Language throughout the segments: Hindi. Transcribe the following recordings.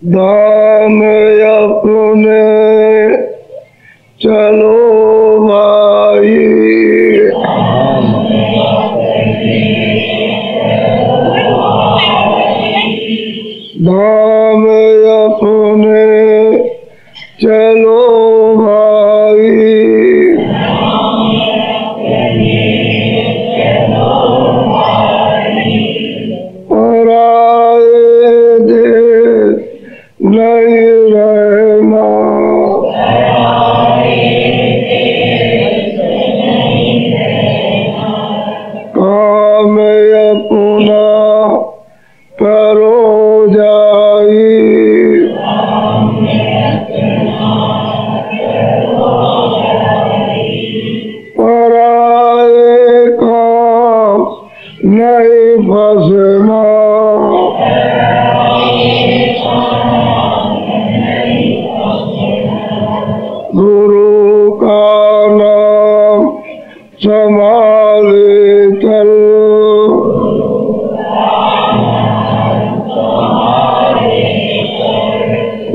धाम अपने चलो भाई, धाम अपने चलो भाई, पराए देश नहीं रहना, काम अपना करो जाई, पराए काम नहीं फंसना, गुरु का नाम संभाले चल,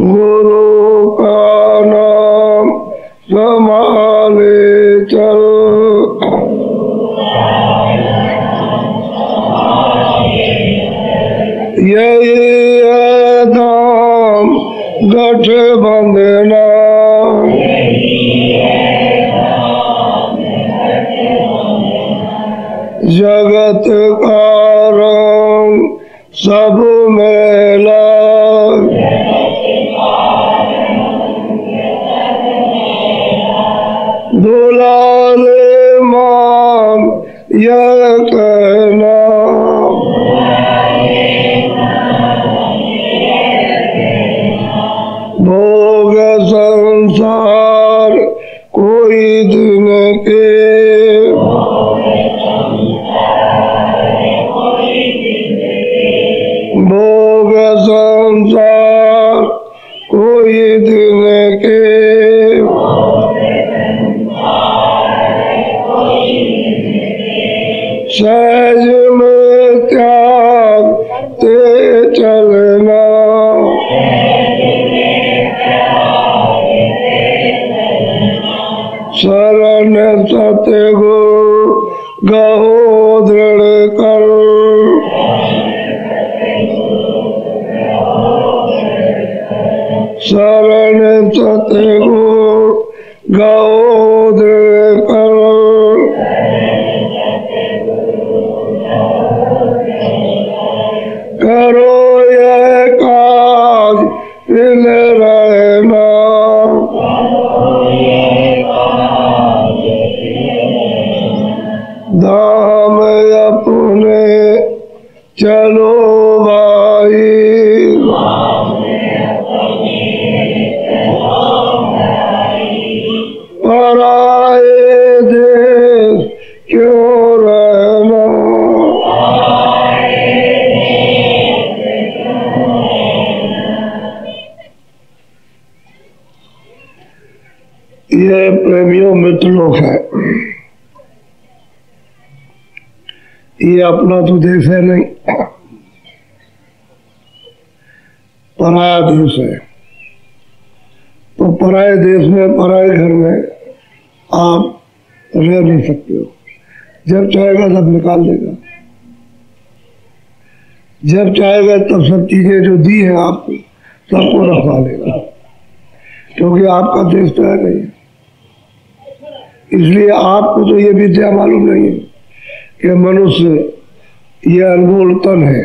गुरु का नाम संभाले चल, यही है धाम गठबंधना, जगत का रंग सब मेला, दुलारे मान यह कहना, भोग संसार कोई दिन के, भोग संसार कोई दिन के, सहज में त्याग ते चलना, शरण सतगुरु गहो दृढ़ कर, शरण सतगुरु गहो दृढ़ कर, करो यह काज इन रहना, धाम अपने चलो भाई, पराए देश क्यों रहना, ये प्रेमियों मित्र लोग है, ये अपना तो देश है नहीं, पराया देश है। तो पराए देश में, पराए घर में आप रह नहीं सकते हो। जब चाहेगा तब निकाल देगा, जब चाहेगा तब सब चीजें जो दी है आपको सबको रखवा लेगा, क्योंकि आपका देश तो है नहीं। इसलिए आपको तो ये विद्या मालूम नहीं है कि मनुष्य ये अनमोल तन है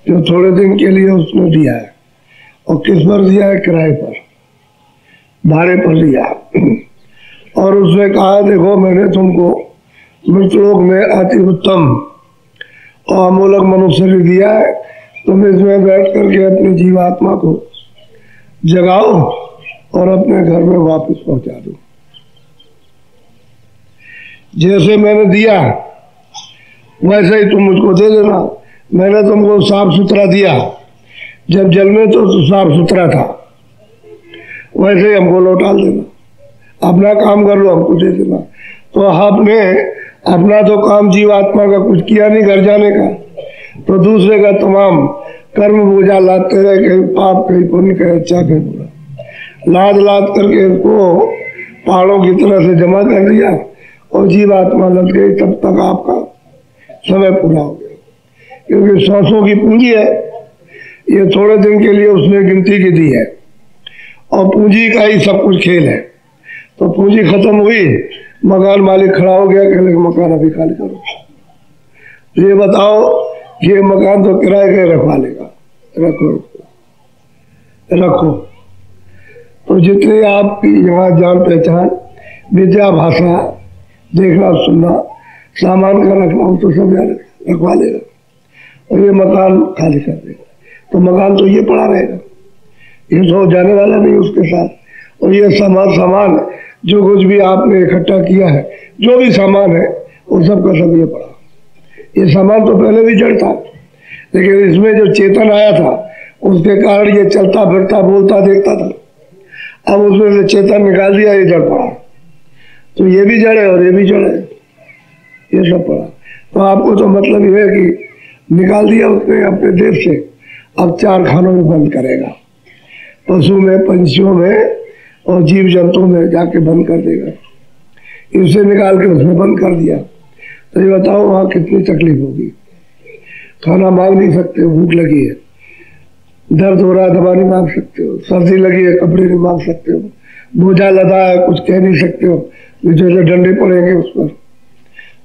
जो थोड़े दिन के लिए उसने दिया है, और किस पर दिया है? किराए पर, भाड़े पर दिया। और उसने कहा देखो मैंने तुमको मृतलोक में अति उत्तम और अमूलक मनुष्य दिया है, तुम इसमें बैठ करके अपनी जीवात्मा को जगाओ और अपने घर में वापस पहुंचा दो। जैसे मैंने दिया वैसे ही तुम मुझको दे देना। मैंने तुमको साफ सुथरा दिया, जब जल में तो साफ सुथरा था, वैसे ही हमको लौटा देना। अपना काम कर लो, हमको दे देना। तो आपने अपना तो काम जीवात्मा का कुछ किया नहीं घर जाने का, तो दूसरे का तमाम कर्म बोझा लादते रहे, कहीं पाप कहीं पुण्य कहीं अच्छा कहीं बुरा, लाद लाद करके इसको पहाड़ों की तरह से जमा कर दिया और जीवात्मा लग गई। तब तक आपका समय पूरा हो गया, क्योंकि 100 की पूंजी है, ये थोड़े दिन के लिए उसने गिनती की दी है और पूंजी का ही सब कुछ खेल है। तो पूंजी खत्म हुई, मकान मालिक खड़ा हो गया, कहने मकान अभी खाली करो। ये बताओ, ये मकान तो किराए का रखवा लेगा, रखो रखो। तो जितने आपकी यहाँ जान पहचान, विद्या, भाषा, देखना सुनना, सामान का रखना हो तो सब यार रखवा लेगा और ये मकान खाली कर देगा। तो मकान तो ये पड़ा रहेगा, ये तो जाने वाला नहीं उसके साथ। और ये सामान जो कुछ भी आपने इकट्ठा किया है, जो भी सामान है वो सब का सब ये पड़ा। ये सामान तो पहले भी जड़ था, लेकिन इसमें जो चेतन आया था उसके कारण ये चलता फिरता बोलता देखता था। अब उसमें से चेतन निकाल दिया, ये जड़ पड़ा। तो ये भी जड़ है और ये भी जड़ है, ये सब पड़ा। तो आपको तो मतलब ये है कि निकाल दिया उसने अपने देश से, अब 4 खानों में बंद करेगा, पशु में, पंछियों में और जीव जंतु में जाके बंद कर देगा। इसे निकाल के उसमें बंद कर दिया। तो ये बताओ वहाँ कितनी तकलीफ होगी। खाना मांग नहीं सकते, भूख लगी है, दर्द हो रहा है दवा नहीं मांग सकते हो, सर्दी लगी है कपड़े नहीं मांग सकते हो, बोझा लदा है कुछ कह नहीं सकते हो, जैसे डंडे पड़ेंगे उस पर।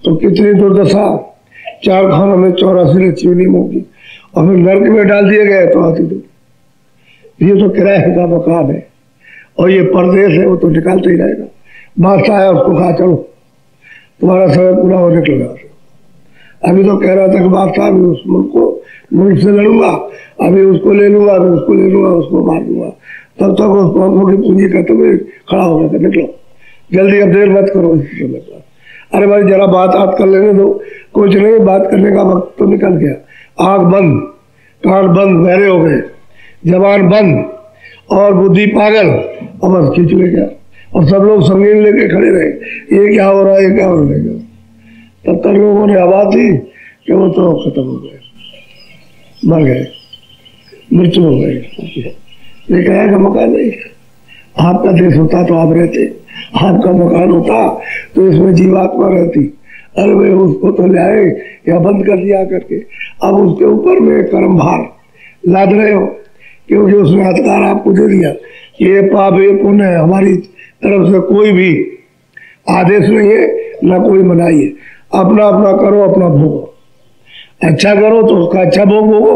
तो कितनी दुर्दशा, 4 खानों में 84 रच्चियों नहीं होगी और फिर नर्क में डाल दिए गए तो आती दो। ये तो किराए का मकान है और ये परदेश है, वो तो निकालते ही रहेगा। बादशाह आया, उसको कहा चलो तुम्हारा समय पूरा होने के लगा। अभी तो कह रहा था कि बादशाह अभी उस मुल्क से लड़ूंगा, अभी उसको ले लूंगा, अभी उसको ले लूंगा, उसको मार दूंगा। तब तक उस पंखों की पूंजी खत्म हुई, खड़ा हो गया, निकलो जल्दी, अब देर मत करो इस समय पर। अरे भाई जरा बात कर लेने दो, कुछ नहीं, बात करने का वक्त तो निकल गया। आंख बंद, कान बंद, बहरे हो गए, जबान बंद और बुद्धि पागल, और बस खींच ले गया। और सब लोग संगीन लेके खड़े रहे, ये क्या हो रहा है, ये क्या हो रहा है। तब तक लोगों ने आवाज दी कि वो तो खत्म हो गए, मर गए, मृत्यु हो गई। ये कहा का मकान नहीं, आपका देश होता तो आप रहते, आपका मकान होता तो इसमें जीवात्मा रहती। अरे भाई उसको तो ले आए या बंद कर दिया करके, अब उसके ऊपर में कर्म भार लाद रहे हो, क्योंकि उसने अधिकार आपको दे दिया। ये पाप ये पुण्य है, हमारी तरफ से कोई भी आदेश नहीं है, ना कोई मनाही है। अपना अपना करो, अपना भोगो। अच्छा करो तो उसका अच्छा भोग भोगो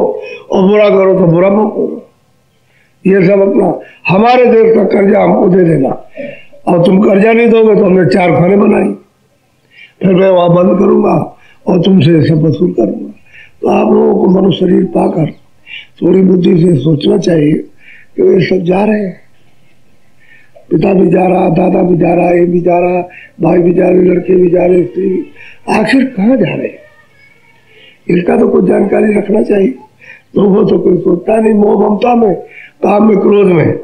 और बुरा करो तो बुरा भोग भोगो। ये सब अपना, हमारे देश का कर्जा हमको दे देना, और तुम कर्जा नहीं दोगे तो हमने 4 खाने बनाई, फिर मैं वहां बंद करूंगा और तुमसे सब वसूल करूंगा। तो आप लोगों को मनुष्य शरीर पाकर थोड़ी बुद्धि से सोचना चाहिए कि वे सब जा रहे हैं, पिता भी जा रहा, दादा भी जा रहा, ये भी जा रहा, भाई भी जा रहे, लड़के भी जा रहे, स्त्री भी। आखिर कहाँ जा रहे हैं, इसका तो कुछ जानकारी रखना चाहिए। तो वो तो कोई सोचता नहीं, मोह ममता में, काम में, क्रोध में,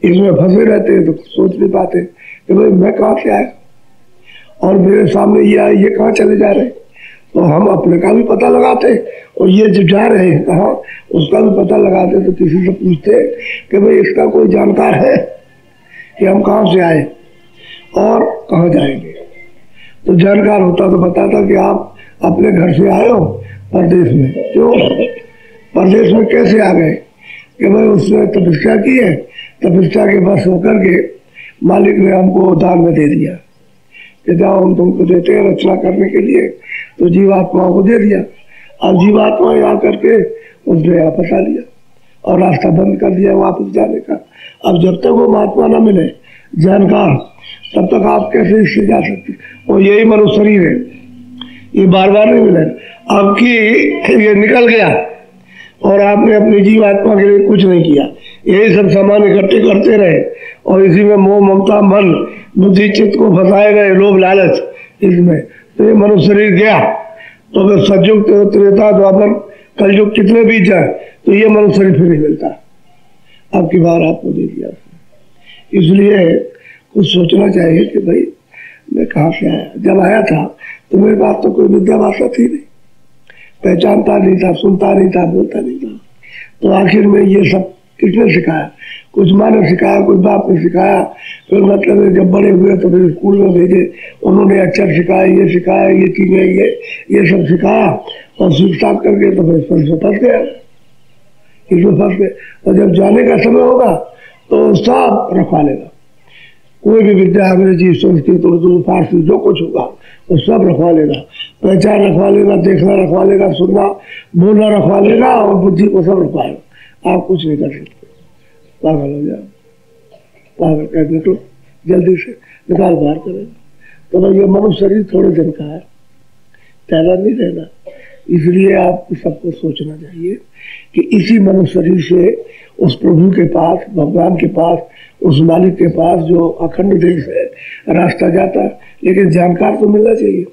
इसमें फंसे रहते हैं, तो सोच नहीं पाते कि भाई मैं कहाँ से आया और मेरे सामने ये आए, ये कहाँ चले जा रहे हैं। तो हम अपने का भी पता लगाते और ये जो जा रहे हैं कहाँ, उसका भी पता लगाते। तो किसी से पूछते कि भाई इसका कोई जानकार है कि हम कहाँ से आए और कहाँ जाएंगे। तो जानकार होता तो बताता कि आप अपने घर से आए हो परदेश में। क्यों परदेश में कैसे आ गए कि भाई उसने तपस्या की है, तपस्या के बस होकर के मालिक ने हमको दान में दे दिया कि जाओ हम तुमको देते हैं रचना करने के लिए, तो जीवात्माओं को दे दिया। अब जीवात्मा यहाँ करके उसने यहाँ फंसा लिया और रास्ता बंद कर दिया वापस जाने का। अब जब तक वो महात्मा न मिले जानकार, तब तक आप कैसे इससे जा सकते। और यही मनुष्य शरीर है, ये बार बार नहीं मिले। आपकी ये निकल गया और आपने अपनी जीवात्मा के लिए कुछ नहीं किया, यही सब सामान इकट्ठे करते रहे और इसी में मोह ममता मन बुद्धि चित्त को फंसाए गए, लोभ लालच इसमें। तो ये मनुष्य शरीर गया तो फिर सतयुग त्रेता द्वापर कलयुग कितने बीत जाए तो ये मनुष्य शरीर फिर नहीं मिलता। अब की बार आपको दे दिया, इसलिए कुछ सोचना चाहिए कि भाई मैं कहाँ से आया। जब आया था तो मेरे पास तो कोई विद्या भाषा थी नहीं, पहचानता नहीं था, सुनता नहीं था, बोलता नहीं था, तो आखिर में ये सब किसने सिखाया? कुछ माँ ने सिखाया, कुछ बाप ने सिखाया। फिर मतलब जब बड़े हुए तो फिर स्कूल में भेजे, उन्होंने अक्षर सिखाया, ये चीजें ये सब सिखाया, और सीख साख करके तो फिर इसमें फंस गया, इसमें फंस गए। और जब जाने का समय होगा तो सब रखवा लेगा, कोई भी विद्या, अंग्रेजी, संस्कृत, उर्दू, फारसी, जो कुछ होगा वो सब रखवा लेगा। पहचान रखवा लेगा, देखना रखवा लेगा, सुनना बोलना रखवा लेगा, और बुद्धि को सब रखवाएगा। आप कुछ नहीं कर सकते, पागल हो जाओ, पागल कह निकलो, जल्दी से निकाल बाहर करेगा। तो भाई ये मनुष्य शरीर थोड़े दिन का है, ज्यादा नहीं रहना। इसलिए आपको सबको सोचना चाहिए कि इसी मनुष्य शरीर से उस प्रभु के पास, भगवान के पास, उस मालिक के पास जो अखंड देश है, रास्ता जाता है। लेकिन जानकार तो मिलना चाहिए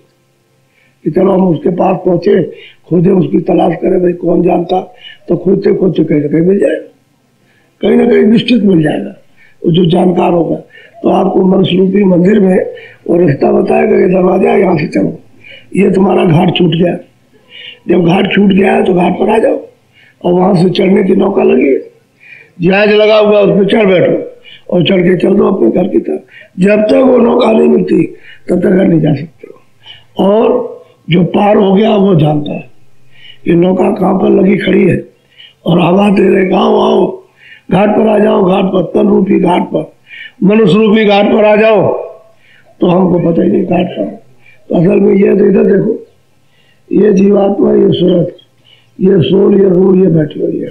कि चलो हम उसके पास पहुंचे, खोजे, उसकी तलाश करें। भाई कौन जानता, तो खोजते खोजते कहीं ना कहीं मिल जाएगा, कहीं ना कहीं निश्चित मिल जाएगा वो जो जानकार होगा। तो आपको मनुष्य रूपी मंदिर में वो रास्ता बताएगा, ये दरवाजा है, यहाँ से चलो, ये तुम्हारा घाट छूट गया। जब घाट छूट गया है तो घाट पर आ जाओ, और वहां से चढ़ने की नौका लगी, जहाज लगा हुआ, उसमें चढ़ बैठो और चढ़ के चल दो अपने घर की तरफ। जब तक वो नौका नहीं मिलती तब तक घर नहीं जा सकते हो। और जो पार हो गया वो जानता है कि नौका कहाँ पर लगी खड़ी है, और आवाज दे रहे, आओ आओ, घाट पर आ जाओ, घाट पर, तन रूपी घाट पर, मनुष्य रूपी घाट पर आ जाओ। तो हमको पता ही नहीं घाट पर। तो असल में ये इधर देखो, ये जीवात्मा, ये सूरत, ये सोल, ये रूह, ये बैठी हुई है,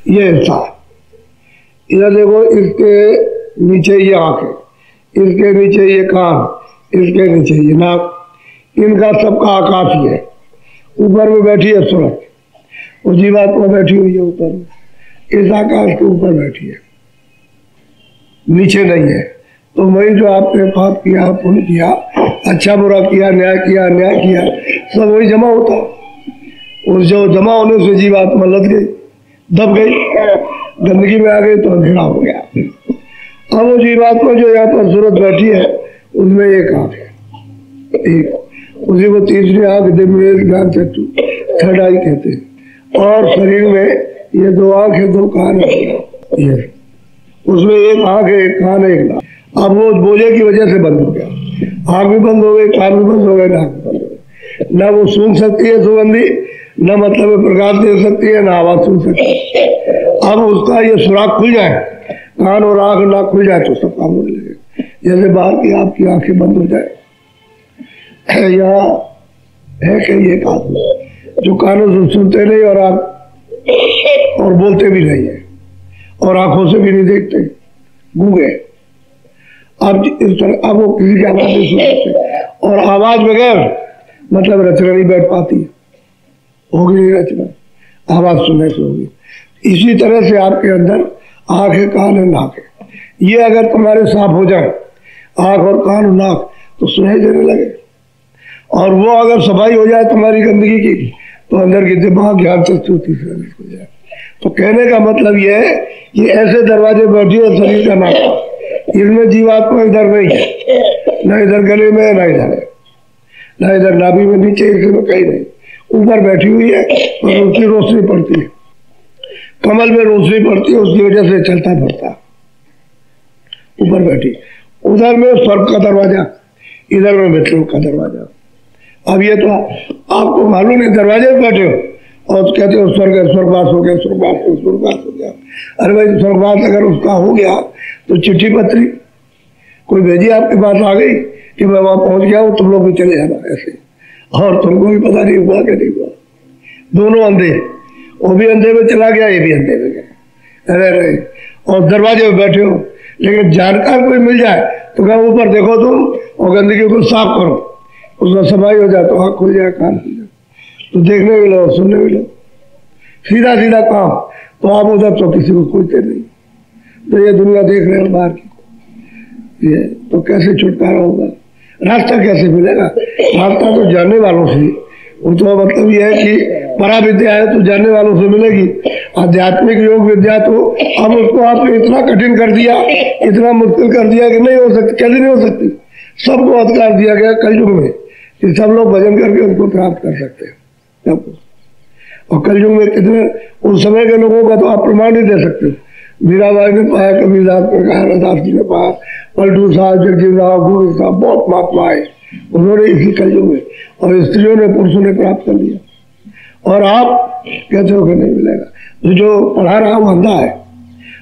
ये हिस्सा। इधर देखो, इसके नीचे ये आंखें, इसके नीचे ये कान, इसके नीचे ये नाक, इनका सबका आकाश ही है। ऊपर में बैठी है सूरत, वो जीवात्मा बैठी हुई है ऊपर में, इस आकाश के ऊपर बैठी है, नीचे नहीं है। तो वही जो आपने पाप किया, पुण्य किया, अच्छा बुरा किया, न्याय किया, अन्याय किया, सब वही जमा होता है। और जो जमा होने से जीवात्मा लद गई, दब गई, गंदगी में आ गई, तो अंधेरा हो गया। अब वो जीवात्मा जो यहाँ पर सूरत बैठी है, उसमें एक आंख है, एक, उसी को तीसरी आंख, दिव्य ज्ञान चक्षु, थर्ड आई कहते हैं। और शरीर में ये दो आंख है, दो कान है, ये उसमें एक आंख है, एक कान है, एक नाक। अब वो बोझे की वजह से बंद हो गया, आंख भी बंद हो गई, कान भी बंद हो गए, नाक भी बंद हो गई। न वो सूंघ सकती है सुगंधी, न मतलब प्रकाश दे सकती है, न आवाज सुन सकती है। अब उसका ये सुराख खुल जाए, कान और आंख नाक खुल जाए, तो सब काम होने लगे। जैसे बाहर की आपकी आंखें बंद हो जाए, यहाँ है कहीं एक आदमी जो कानों से सुनते नहीं और आंख और बोलते भी नहीं है, और आंखों से भी नहीं देखते, गूंगे। अब इस तरह, अब वो किसी की आवाज नहीं सुन सकते, और आवाज बगैर मतलब रचना नहीं बैठ पाती, होगी नहीं रचना, आवाज सुनने से होगी। इसी तरह से आपके अंदर आंख है, कान है, नाक है, ये अगर तुम्हारे साफ हो जाए, आंख और कान और नाक, तो सुनाई देने लगे। और वो अगर सफाई हो जाए तुम्हारी गंदगी की, तो अंदर की दिमाग, ज्ञान चक्षु तीसरा हो जाए। तो कहने का मतलब यह है कि ऐसे दरवाजे बैठी है शरीर का नाका, इनमें जीवात्मा इधर नहीं है, न इधर गले में, न इधर है, न इधर नाभि में, नीचे इसमें कहीं नहीं, ऊपर बैठी हुई है, और उसकी रोशनी पड़ती है, कमल में रोशनी पड़ती है, उसकी वजह से चलता फिरता, ऊपर बैठी। उधर में स्वर्ग का दरवाजा, इधर में मृत्यु का दरवाजा। अब ये तो आपको मालूम है, दरवाजे पे बैठे हो और कहते हो स्वर्ग, स्वर्गवास हो गया, स्वर्गवास हो गया। अरे भाई, स्वर्गवास अगर उसका हो गया तो चिट्ठी पत्री कोई भेजी आपके पास आ गई कि मैं वहां पहुंच गया हूँ, तुम लोग भी चले जाना ऐसे, और तुमको भी पता नहीं हुआ कि नहीं हुआ। दोनों अंधे, वो भी अंधे में चला गया, ये भी अंधे में गया, अरे और दरवाजे में बैठे हो। लेकिन जानकार कोई मिल जाए तो क्या ऊपर देखो तुम, और गंदगी को साफ करो, उसमें सफाई हो जाए, तो आँख खुल जाए, कान खुल जाए, तो देखने भी लो, सुनने भी लो, सीधा सीधा काम। तो आप उधर तो किसी को खोजते नहीं। तो ये दुनिया देख रहे हो बाहर की, ये तो कैसे छुटकारा होगा, रास्ता कैसे मिलेगा? रास्ता तो जानने वालों से, वो तो मतलब ये है कि परा विद्या है तो जानने वालों से मिलेगी। आध्यात्मिक योग विद्या तो अब उसको आपने इतना कठिन कर दिया, इतना मुश्किल कर दिया कि नहीं हो सकती, कैसे नहीं हो सकती। सबको अधिकार दिया गया कलयुग में कि सब लोग भजन करके उसको प्राप्त कर सकते हैं, सबको। और कलयुग में कितने उस समय के लोगों का तो आप प्रमाण नहीं दे सकते। मीराबाई ने पाया, कबीरदास ने कहा, रविदास जी ने पाया, पलटू साहब, जगजीवन राव, गोविंद साहब, बहुत महात्मा आए, उन्होंने इसी कलयुग में, और स्त्रियों ने पुरुषों ने प्राप्त कर लिया। और आप कहते हो कि नहीं मिलेगा। तो जो पढ़ा रहा हूँ अंधा है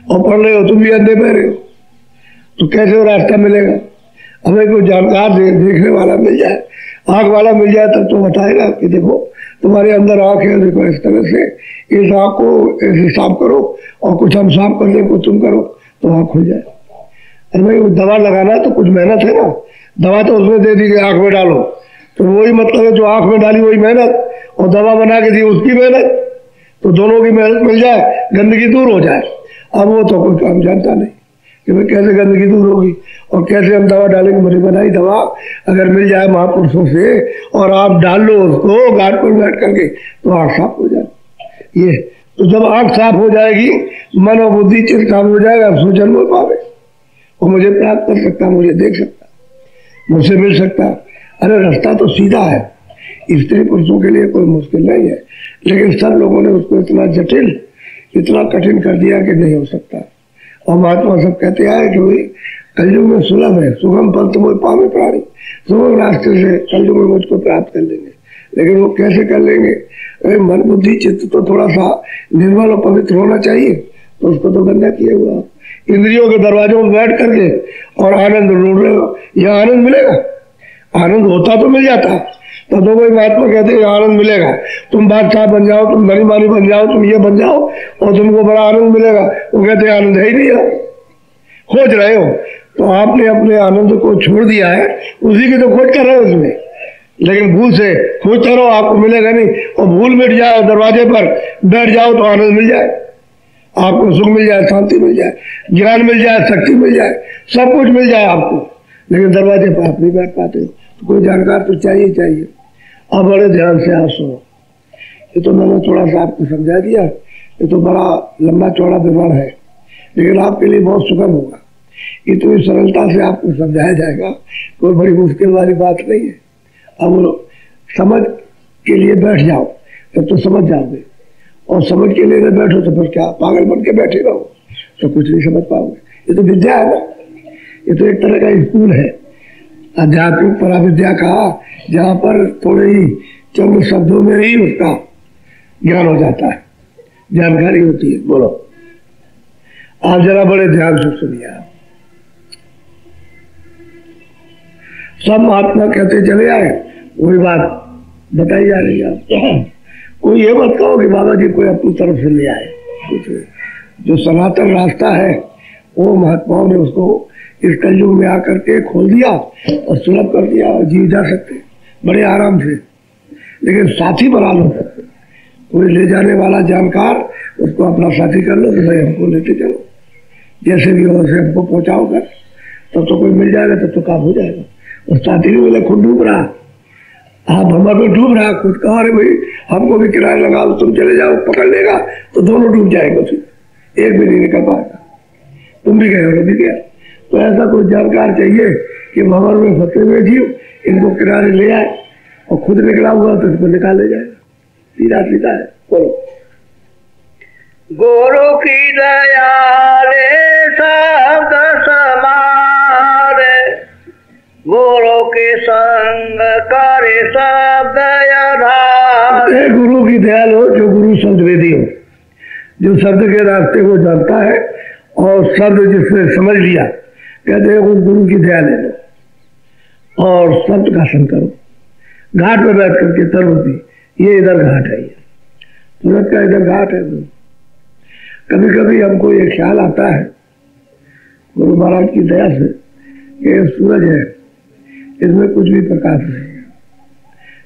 और पढ़ रहे हो, तुम भी अंधे बहरे हो, तो कैसे वो रास्ता मिलेगा? हमें कोई जानकार देखने वाला मिल जाए, आँख वाला मिल जाए, तब तो बताएगा कि देखो तुम्हारे अंदर आँख है, देखो इस तरह से इस आँख को ऐसे साफ करो, और कुछ हम साफ कर दें, कुछ तुम करो, तो आँख खुल जाए। अरे भाई दवा लगाना तो कुछ मेहनत है ना, दवा तो उसमें दे दी कि आँख में डालो, तो वही मतलब है, जो आँख में डाली वही मेहनत, और दवा बना के दी उसकी मेहनत, तो दोनों की मेहनत मिल जाए, गंदगी दूर हो जाए। अब वो तो कोई काम जानता नहीं कि भाई कैसे गंदगी दूर होगी और कैसे हम दवा डालेंगे। मुझे बनाई दवा अगर मिल जाए महापुरुषों से और आप डाल लो उसको घाट पर बैठ करके, तो आँख साफ हो जाए। ये तो जब आँख साफ हो जाएगी, मन और बुद्धि चित्त साफ हो जाएगा, सोचन बोल पावे, वो मुझे प्राप्त कर सकता, मुझे देख सकता, मुझसे मिल सकता। अरे रास्ता तो सीधा है, स्त्री पुरुषों के लिए कोई मुश्किल नहीं है, लेकिन सब लोगों ने उसको इतना जटिल, इतना कठिन कर दिया कि नहीं हो सकता। और महात्मा सब कहते आए कि भाई कलयुग में सुलभ है, सुगम पंथ मोह पावे प्राणी, सुगम रास्ते से कलयुग में मुझको प्राप्त कर लेंगे। लेकिन वो कैसे कर लेंगे? अरे मन बुद्धि चित्त तो थोड़ा सा निर्मल और पवित्र होना चाहिए, तो उसको तो गंदा किया हुआ। इंद्रियों के दरवाजों में बैठ करके और आनंद ढूंढ रहे हो, यह आनंद मिलेगा? आनंद होता तो मिल जाता, तो दो कोई महात्मा कहते हैं आनंद मिलेगा, तुम बादशाह बन जाओ, तुम धनी मानी बन जाओ, तुम ये बन जाओ और तुमको बड़ा आनंद मिलेगा। वो कहते हैं आनंद है ही नहीं है, खोज रहे हो। तो आपने अपने आनंद को छोड़ दिया है, उसी की तो खोज कर रहे हो उसमें, लेकिन भूल से खोजते रहो, आपको मिलेगा नहीं। और भूल मिट जाए, दरवाजे पर बैठ जाओ तो आनंद मिल जाए, आपको सुख मिल जाए, शांति मिल जाए, ज्ञान मिल जाए, शक्ति मिल जाए, सब कुछ मिल जाए आपको, लेकिन दरवाजे पर आप नहीं बैठ पाते हो। तो कोई जानकार तो चाहिए चाहिए। अब बड़े ध्यान से आप सुनो, ये तो मैंने थोड़ा सा आपको समझा दिया, ये तो बड़ा लंबा चौड़ा विवरण है, लेकिन आपके लिए बहुत सुगम होगा। इतनी सरलता से आपको समझाया जाएगा, कोई बड़ी मुश्किल वाली बात नहीं है। अब समझ के लिए बैठ जाओ, तब तो समझ जाओगे, और समझ के लिए न बैठो तो फिर क्या पागल बन के बैठे रहो, तो कुछ नहीं समझ पाओगे। ये तो विद्या है ना, ये तो एक तरह का स्कूल है, आध्यात्मिक पराविद्या का, जहाँ पर थोड़े ही चंद शब्दों में ही उसका ज्ञान हो जाता है, जानकारी होती है। बोलो, आप जरा बड़े ध्यान से सुनिए। सब महात्मा कहते चले आए, वही बात बताई जा रही है आपको। कोई ये मत कहो कि बाबा जी कोई अपनी तरफ से ले आए, कुछ जो सनातन रास्ता है वो महात्माओं ने उसको इस कलयुग में आकर के खोल दिया और सुलभ कर दिया, और जी जा सकते बड़े आराम से। लेकिन साथी बना लो, कोई ले जाने वाला जानकार, उसको अपना साथी कर लो, तो भाई हमको लेते चलो, जैसे भी हो वैसे हमको पहुँचाओ कर, तब तो कोई मिल जाएगा, तब तो काम हो जाएगा। और साथी भी बोले खुद डूब रहा, आप हमारे डूब रहा, खुद कहा अरे भाई हमको भी किराया लगाओ, तुम चले जाओ, पकड़ लेगा तो दोनों डूब जाएगा, फिर एक भी नहीं निकल पाएगा, तुम भी गए हो भी गया। तो ऐसा कोई जानकार चाहिए कि भंवर में फंसे हुए जीव इनको किनारे ले आए, और खुद निकला हुआ तो इसको निकाल ले जाएगा, सीधा सीधा है। बोलो, गुरु की दया रे शब्द समारे, गुरु के संग करे शब्द आधार। गुरु की दया लो, जो गुरु शब्द वेदी हो, जो शब्द के रास्ते को जानता है और शब्द जिसने समझ लिया, कहते हैं उस गुरु की दया ले लो और शब्द का संग करो। घाट पे बैठ करके तरवती, ये इधर घाट है, ये सूरत का इधर घाट है। कभी कभी हमको ये ख्याल आता है गुरु महाराज की दया से कि सूरज है, इसमें कुछ भी प्रकाश नहीं है,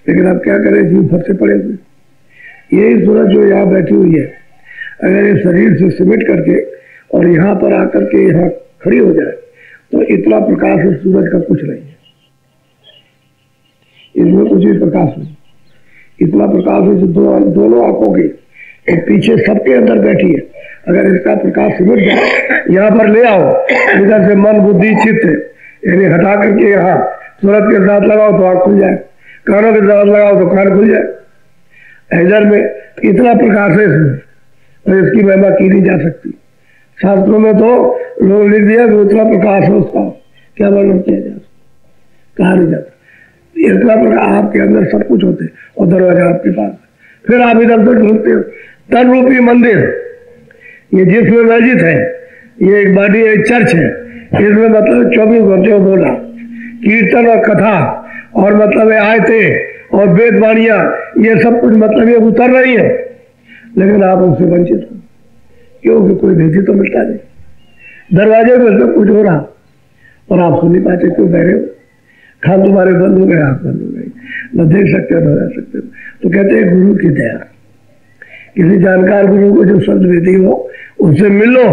लेकिन अब क्या करें, जीव फंसे पड़े हुए। यही सूरज जो यहाँ बैठी हुई है, अगर ये शरीर से सिमट करके और यहाँ पर आकर के यहाँ खड़ी हो जाए, तो इतना प्रकाश है सूरज का कुछ नहीं है, इसमें कुछ भी प्रकाश नहीं। इतना प्रकाश है जो दोनों आंखों की एक पीछे सबके अंदर बैठी है, अगर इसका प्रकाश सिमट जाए, यहाँ पर ले आओ, इधर से मन बुद्धि चित्त यानी हटा करके यहाँ सूरज के साथ लगाओ तो आँख खुल जाए, कानों के साथ लगाओ तो कान खुल जाए, इधर में इतना प्रकाश है इसमें और इसकी महिमा की नहीं जा सकती। शास्त्रों में तो लोग लिख दिया कि इतना प्रकाश है उसका, क्या वर्णन किया जा सकता, कहा नहीं जाता। इतना प्रकाश आपके अंदर सब कुछ होते और दरवाजा आपके पास। फिर आप इधर उधर ढूंढते हो। तन रूपी मंदिर, ये जिसमें मस्जिद है, ये एक बॉडी है, चर्च है। इसमें मतलब 24 घंटे बोला, कीर्तन और कथा और मतलब आयतें और वेद वाणियां, ये सब कुछ मतलब ये उतर रही है, लेकिन आप उससे वंचित हो, क्योंकि कोई भेजी तो मिलता नहीं। दरवाजे में सब कुछ हो रहा और आप सुन नहीं पाते, क्यों बह रहे हो? खान तुम्हारे बंद हो गए, आप बंद हो गए, न देख सकते हो न रह सकते हो। तो कहते हैं गुरु की दया, किसी जानकार गुरु को जो शब्द भेदी हो उससे मिल लो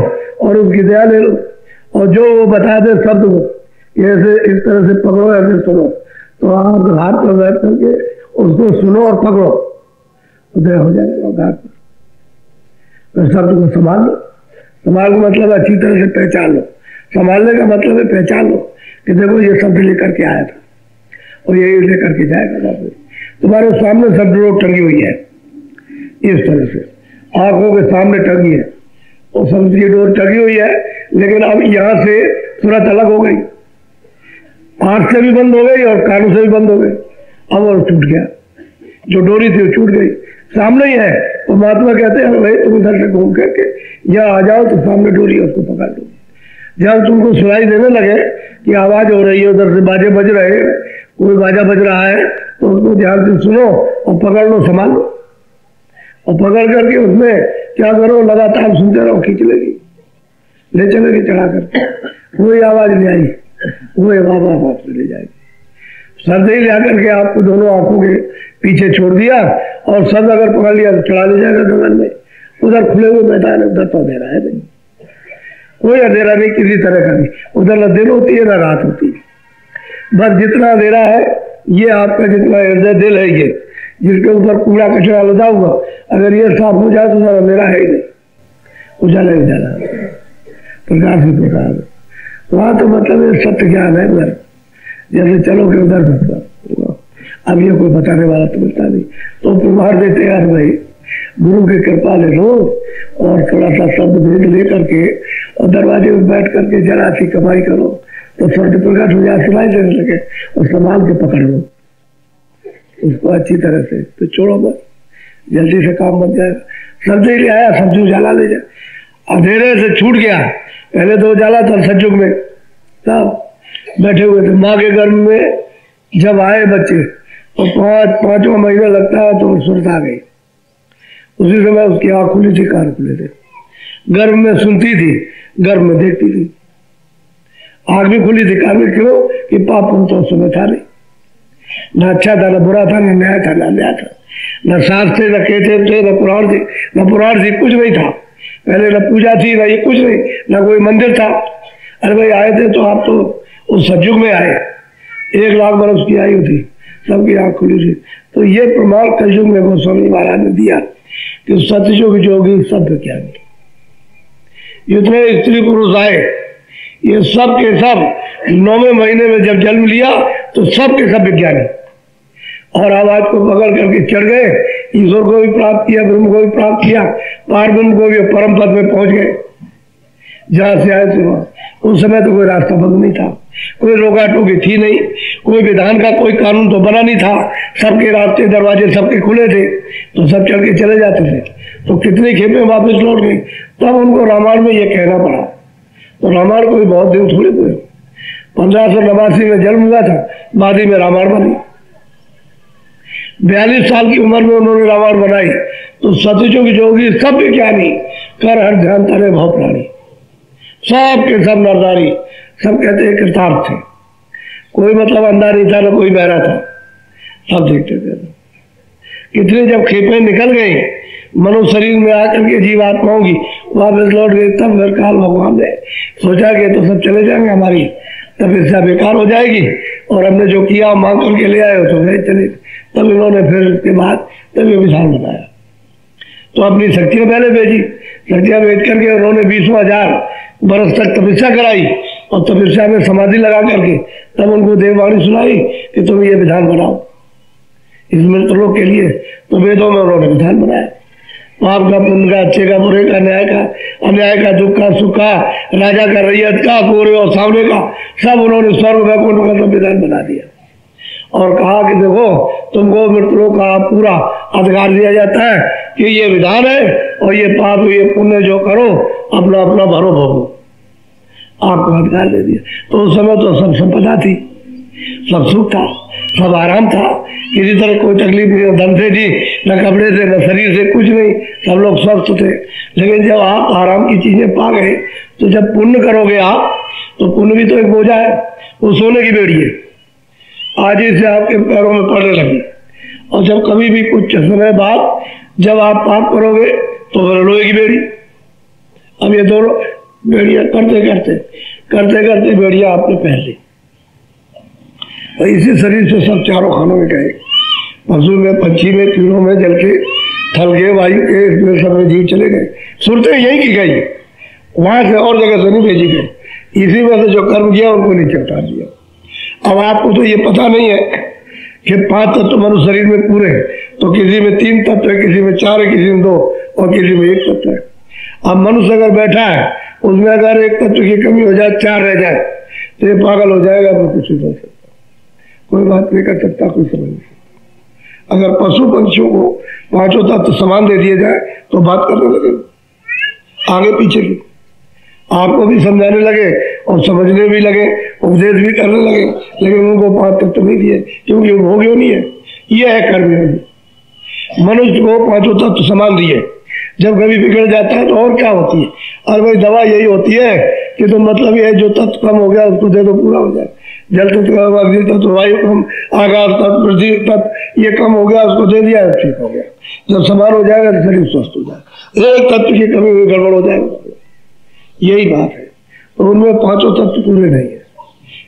और उसकी दया ले लो, और जो वो बता दे शब्द को ऐसे इस तरह से पकड़ो, ऐसे सुनो, तो आप हाथ पर बैठ करके उसको सुनो और पकड़ो, दया हो जाएगा घाट पर। तो शब्द को संभाल लो। संभाल का मतलब अच्छी तरह से पहचान लो। संभालने का मतलब है पहचान लो कि देखो ये शब्द लेकर के आया था और यही लेकर के जाएगा। तुम्हारे सामने शब्द रोड टंगी हुई है, इस तरह से आंखों के सामने टंगी है और शब्द की डोर टंगी हुई है, लेकिन अब यहाँ से तुरंत अलग हो गई, आंख से भी बंद हो गई और कानों से भी बंद हो गई। अब और टूट गया, जो डोरी थी वो छूट गई, सामने ही है। तो महात्मा कहते हैं भाई तुम इधर से घूम करके यहाँ आ जाओ तो सामने डोरी है, उसको पकड़ लो। जब तुमको सुनाई देने लगे कि आवाज हो रही है, उधर से बाजे बज रहे हैं, कोई बाजा बज रहा है, तो उसको ध्यान से सुनो और पकड़ लो, संभाल लो, और पकड़ करके उसमें क्या करो, लगातार सुनते रहो, खींच लेगी, ले चलेगी चढ़ा कर। वही आवाज ले आई, वही बाबा वापस ले जाएगी। शब्द ही ले करके आपको दोनों आंखों के पीछे छोड़ दिया और शब्द अगर पकड़ लिया तो चढ़ा ले जाएगा गगन में। उधर खुले हुए मैदान है, उधर तो अंधेरा है नहीं, कोई अंधेरा नहीं किसी तरह का नहीं। उधर न दिन होती है न रात होती है, बस जितना अंधेरा है ये आपका जितना हृदय दिल है, ये जिसके ऊपर कूड़ा कचरा लदा हुआ, अगर ये साफ हो जाए तो सर अंधेरा है ही नहीं, उजाला ही उजाला, प्रकाश ही प्रकाश। वहां तो मतलब ये सत्य ज्ञान है उधर, जैसे चलोगे उधर मतलब। अब ये कोई बताने वाला तो मिलता नहीं, तो प्रमाण देते यार भाई गुरु की कृपा ले लो और थोड़ा सा शब्द भेद ले करके और दरवाजे में बैठ करके जरा सी कमाई करो तो शब्द प्रकाश हो जाए, सुनाई देने लगे और संभाल के पकड़ लो उसको अच्छी तरह से, तो छोड़ो बस, जल्दी से काम बन जाएगा। सब्जी ले आया, सब्जी उजाला ले जाए, अंधेरे से छूट गया। पहले तो उजाला था सज्जुग में, सब बैठे हुए थे। माँ के गर्भ में जब आए बच्चे तो पांचवा महीना लगता है तो सुरत आ गई। उसी समय उसकी आँख खुली थी, कान खुले थे, गर्भ में सुनती थी, गर्भ में देखती थी, आँख भी खुली थी, कान भी। क्यों कि पाप तो उस समय था नहीं, न अच्छा था न बुरा था, न न्याय था न अन्याय था, न शास्त्र थे न कहते थे, न पुराण थे, न पुराण थी, कुछ नहीं था। पहले न पूजा थी न ये कुछ नहीं, न कोई मंदिर था। अरे भाई आए थे तो आप तो उस सतयुग में आए, 1 लाख बरस की आयु थी, सबकी आँख खुली थी। तो ये प्रमाण कलयुग में गोस्वामी महाराज ने दिया कि सतयुग जोगी सब ज्ञानी, जितने स्त्री पुरुष आए ये सब के सब 9वें महीने में जब जन्म लिया तो सब के सब विज्ञानी, और आवाज को पकड़ करके चढ़ गए, ईश्वर को भी प्राप्त किया, ब्रह्म को भी प्राप्त किया, पार ब्रह्म को भी परम पद में पहुंच गए जहां से आए थे वहां। उस समय तो कोई रास्ता बंद नहीं था, कोई रोका टोकी थी नहीं, कोई विधान का कोई कानून तो बना नहीं था, सबके रास्ते दरवाजे सबके खुले थे, तो सब चल के चले जाते थे। तो कितनी खेपे वापस लौट गई, तब उनको रामायण में ये कहना पड़ा। तो रामायण को भी बहुत दिन थोड़े हुए, 1589 में जन्म हुआ था, बाद ही में रामायण बनी। 42 साल की उम्र में उन्होंने रामायण बनाई। तो सतयुग जोगी सब ज्ञानी कर हर ध्यान तारे भाव प्राणी, सब के सब नरनारी, सब कहते हैं कृतार्थ थे, कोई मतलब अंधा नहीं था, ना कोई बहरा था, सब देखते थे। कितने जब खेपें निकल गई, मनुष्य शरीर में आकर के जीवात्माओं की वापस लौट गई, तब फिर काल भगवान ने सोचा कि तो सब चले जाएंगे, हमारी तपस्या बेकार हो जाएगी, और हमने जो किया मांग करके ले आए तो गए चले। तब इन्होंने फिर उसके बाद तब ये विधान बनाया। तो अपनी शक्तियां पहले भेजी, शक्तियां भेज करके उन्होंने 20,000 बरस तक तपस्या कराई, और तपस्या में समाधि लगा करके तब उनको देववाणी सुनाई कि तुम ये विधान बनाओ इस मृत लोग के लिए। तो वेदों में उन्होंने विधान बनाया, पाप का, पुण्य का, अच्छे का, बुरे का, न्याय का, अन्याय का, दुख का, सुख का, राजा का, रैयत का, गोरे और सामने का, सब उन्होंने स्वर्ग वैकुंठ का संविधान बना दिया और कहा कि देखो तुमको मृतलोक का पूरा अधिकार दिया जाता है कि ये विधान है और ये पाप ये पुण्य जो करो अपना अपना भरो भोगो, आपको अधिकार दे दिया। तो उस समय तो सब संपदा थी, सब सुख था, सब आराम था, किसी तरह कोई तकलीफ नहीं, न धन से थी, न कपड़े से, न शरीर से, कुछ नहीं, सब लोग स्वस्थ थे। लेकिन जब आप आराम की चीजें पा गए तो जब पुण्य करोगे आप तो पुण्य भी तो एक बोझा है, वो सोने की बेड़ी है, आज ही से आपके पैरों में पड़ने लगी। और जब कभी भी कुछ समय बाद जब आप पाप करोगे तो फिर लोहे की बेड़ी। अब ये दोनों बेड़ियां करते करते करते करते बेड़ियां आपने पहन ली और इसी शरीर से सब चारों खानों में गए, पशु में, पंछी में, तीनों में, जल के, थल के, वायु के, इसमें सब में जीव चले गए। सुनते यही की गई, वहां से और जगह से नहीं भेजी गई। इसी में से जो कर्म किया उनको नीचे उतार दिया। अब आपको तो ये पता नहीं है कि 5 तत्व मनुष्य शरीर में पूरे हैं, तो किसी में 3 तत्व है, किसी में 4 है, किसी में 2 और किसी में 1 तत्व है। अब मनुष्य अगर बैठा है उसमें अगर 1 तत्व की कमी हो जाए, 4 रह जाए तो ये पागल हो जाएगा, तो कुछ नहीं कर सकता, कोई बात नहीं कर सकता, कोई समझ नहीं सकता। अगर पशु पंछियों को 5 तत्व समान दे दिए जाए तो बात करने लगे, आगे पीछे की, आपको भी समझाने लगे और समझने भी लगे, उपदेश भी करने लगे, लेकिन उनको 5 तत्व नहीं दिए क्योंकि वो भोग्य नहीं है। यह है कर्मयोगी। मनुष्य को 5 तत्व समान दिए, जब कभी बिगड़ जाता है तो और क्या होती है, और वही दवा यही होती है कि तो मतलब ये जो तत्व कम हो गया उसको दे दो, पूरा हो जाए। जल तत्व, अग्नि तत्व, वायु कम, आकाश तत्व, पृथ्वी तत्व ये कम हो गया, उसको दे दिया, ठीक हो गया। जब समान हो जाएगा तो शरीर स्वस्थ हो जाएगा। एक तत्व की कमी हुई गड़बड़ हो जाएगा, यही बात है। तो उनमें 5 तत्व पूरे नहीं है,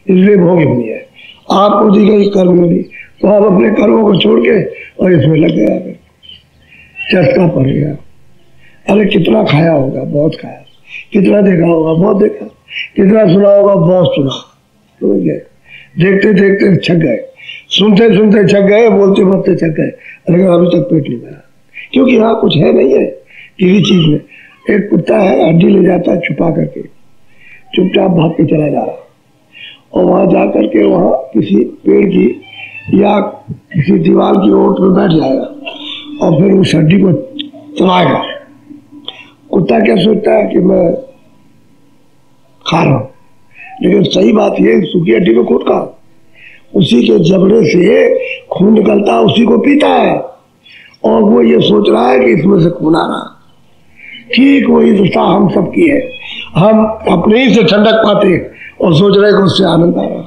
इसलिए भोग नहीं है। आपको दी गई कर्म नहीं, तो आप अपने कर्मों को छोड़ के और इसमें लग गया, चस्का पड़ गया। अरे कितना खाया होगा, बहुत खाया, कितना देखा होगा, बहुत देखा, कितना सुना होगा, बहुत सुना, तो गए, देखते देखते छक गए, सुनते सुनते छक गए, बोलते बोलते छक गए, लेकिन अभी तक पेट नहीं भरा, क्योंकि यहाँ कुछ है नहीं है किसी चीज में। एक कुत्ता है, हड्डी ले जाता है छुपा करके, चुपचाप भाग के चला जा रहा और वहां जा करके वहां किसी पेड़ की या किसी दीवार की ओट में बैठ जाएगा और फिर उस हड्डी को चलाएगा। कुत्ता क्या सोचता है कि मैं खा रहा हूं, लेकिन सही बात यह सूखी हड्डी में खून का, उसी के जबड़े से खून निकलता है, उसी को पीता है और वो ये सोच रहा है कि इसमें से खून आ रहा। ठीक वही दशा हम सबकी है, हम अपने ही से ठंडक पाते और सोच रहे कि उससे आनंद आ रहा।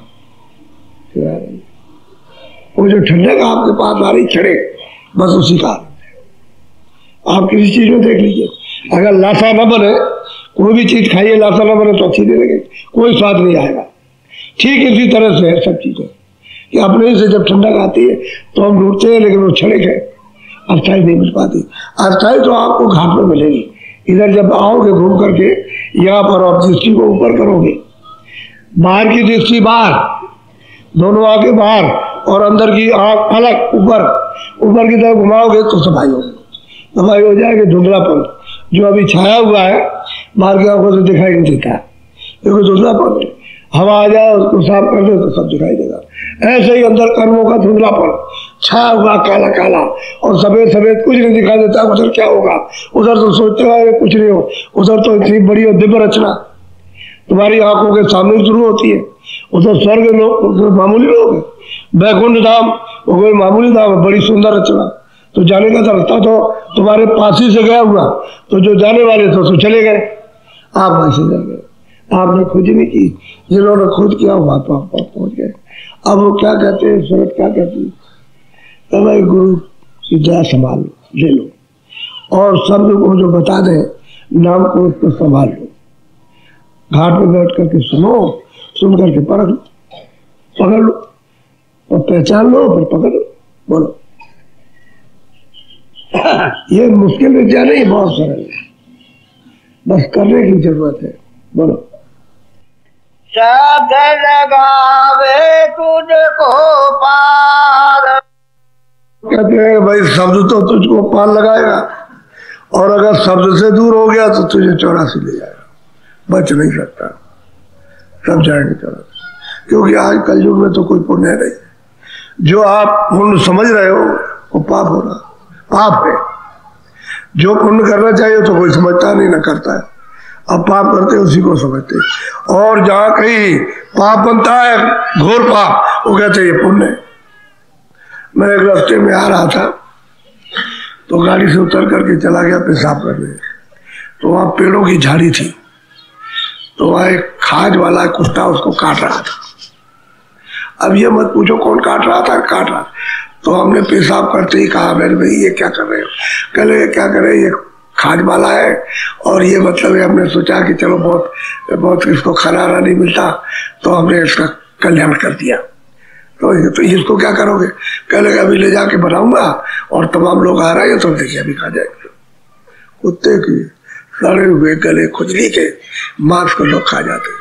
वो जो ठंडक आपके पास आ रही छड़े, बस उसी का आनंद है। आप किसी चीज में देख लीजिए, अगर लाशा न बने, कोई भी चीज खाइए लाशा न बने तो अच्छी नहीं लगेगी, कोई स्वाद नहीं आएगा। ठीक इसी तरह से है सब चीजें कि अपने ही से जब ठंडक आती है तो हम ढूंढते हैं, लेकिन वो छड़े है, अस्थाई नहीं मिल पाती। अस्थाई तो आपको घाट में मिलेगी। इधर जब आओगे घूम करके यहाँ पर आप दृष्टि को ऊपर करोगे, बाहर की दृष्टि बाहर, दोनों आंखें बाहर और अंदर की आंख अलग, ऊपर की तरफ घुमाओगे तो सफाई हो जाएगी। धुंधलापन जो अभी छाया हुआ है बाहर की आंखों से दिखाई नहीं देता, क्योंकि धुंधलापन है। हवा आ जाए उसको साफ कर दे तो सब दिखाई देगा। ऐसे ही अंदर कर्मों का धुंधलापन छाया हुआ, काला काला और सफेद सफेद, कुछ नहीं दिखाई देता। उधर क्या होगा, उधर तो सोचते हैं कुछ नहीं हो, उधर तो इतनी बड़ी और दिव्य रचना तुम्हारी आंखों के सामने शुरू होती है। उधर स्वर्ग लोग मामूली लोग है, बैकुंठ धाम वो कोई मामूली धाम है, बड़ी सुंदर रचना। तो जाने का रास्ता तो तुम्हारे पास ही से गया हुआ, तो जो जाने वाले थे तो चले गए, आप वैसे जा गए। आपने खोज नहीं की, जिन्होंने खोज किया वहां तो आप पहुंच गए। अब वो क्या कहते हैं, सूरत क्या कहती है, तो भाई गुरु की दया संभाल लो, ले लो और शब्द को जो बता दे नाम को उसको संभाल लो। घाट में बैठ करके सुनो, सुन करके पकड़ लो और पहचान लो, फिर पकड़ लो, बोलो। ये मुश्किल विद्या नहीं, बहुत सरल है, बस करने की जरूरत है। बोलो। शब्द लगावे तुझको पार, कहते हैं भाई शब्द तो तुझको पार लगाएगा और अगर शब्द से दूर हो गया तो तुझे 84 ले जाएगा, बच नहीं सकता, सब जाएंगे 84। क्योंकि आज कलयुग में तो कोई पुण्य नहीं, जो आप पुण्य समझ रहे हो वो पाप हो रहा, पाप है। जो पुण्य करना चाहिए तो कोई समझता नहीं, ना करता है, अब पाप करते उसी को समझते। और जहां कहीं पाप बनता है, घोर पाप, वो कहते ये पुण्य है। मैं एक रास्ते में आ रहा था तो गाड़ी से उतर करके चला गया पेशाब करने, तो वहां पेड़ों की झाड़ी थी, तो वहां एक खाज वाला कुत्ता उसको काट रहा था। अब ये मत पूछो कौन काट रहा था, काट रहा। तो हमने पेशाब करते ही कहा, मेरे भाई ये क्या कर रहे हो? कह रहे क्या करे, ये खाज वाला है और ये मतलब है, हमने सोचा कि चलो बहुत बहुत इसको खाना नहीं मिलता तो हमने इसका कल्याण कर दिया। तो इसको क्या करोगे? कह लगा अभी ले जाके बनाऊंगा और तमाम लोग आ रहे हैं तो देखिए अभी खा जाएंगे। कुत्ते की सड़े हुए गले खुजली के मांस को लोग खा जाते,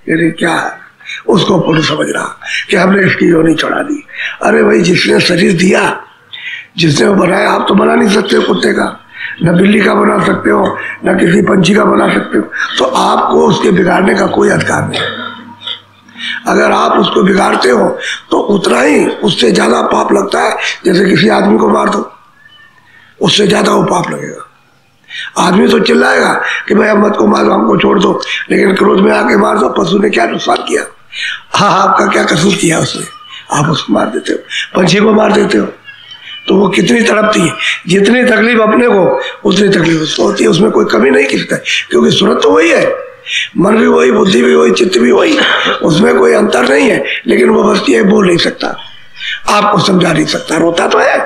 यानी क्या है? उसको पुण्य समझ रहा कि हमने इसकी योनि चढ़ा दी। अरे भाई, जिसने शरीर दिया, जिसने वो बनाया, आप तो बना नहीं सकते हो कुत्ते का, न बिल्ली का बना सकते हो, न किसी पंछी का बना सकते हो, तो आपको उसके बिगाड़ने का कोई अधिकार नहीं। अगर आप उसको बिगाड़ते हो तो उतना ही उससे ज्यादा पाप लगता है, जैसे किसी आदमी को मार दो, उससे ज्यादा वो पाप लगेगा। आदमी तो चिल्लाएगा कि भाई अहमद को मार दो, हमको छोड़ दो, लेकिन क्रोध में आके मार दो, पशु ने क्या नुकसान किया? हाँ, आपका क्या कसूर किया उसने? आप उसको मार देते हो, पंछी को मार देते हो, तो वो कितनी तड़पती है। जितनी तकलीफ अपने को उतनी तकलीफ उसको होती है, उसमें कोई कमी नहीं किसका, क्योंकि सूरत तो वही है, मन भी वही, बुद्धि भी वही, चित्त भी वही, उसमें कोई अंतर नहीं है। लेकिन वो बस ये बोल नहीं सकता, आपको समझा नहीं सकता, रोता तो है,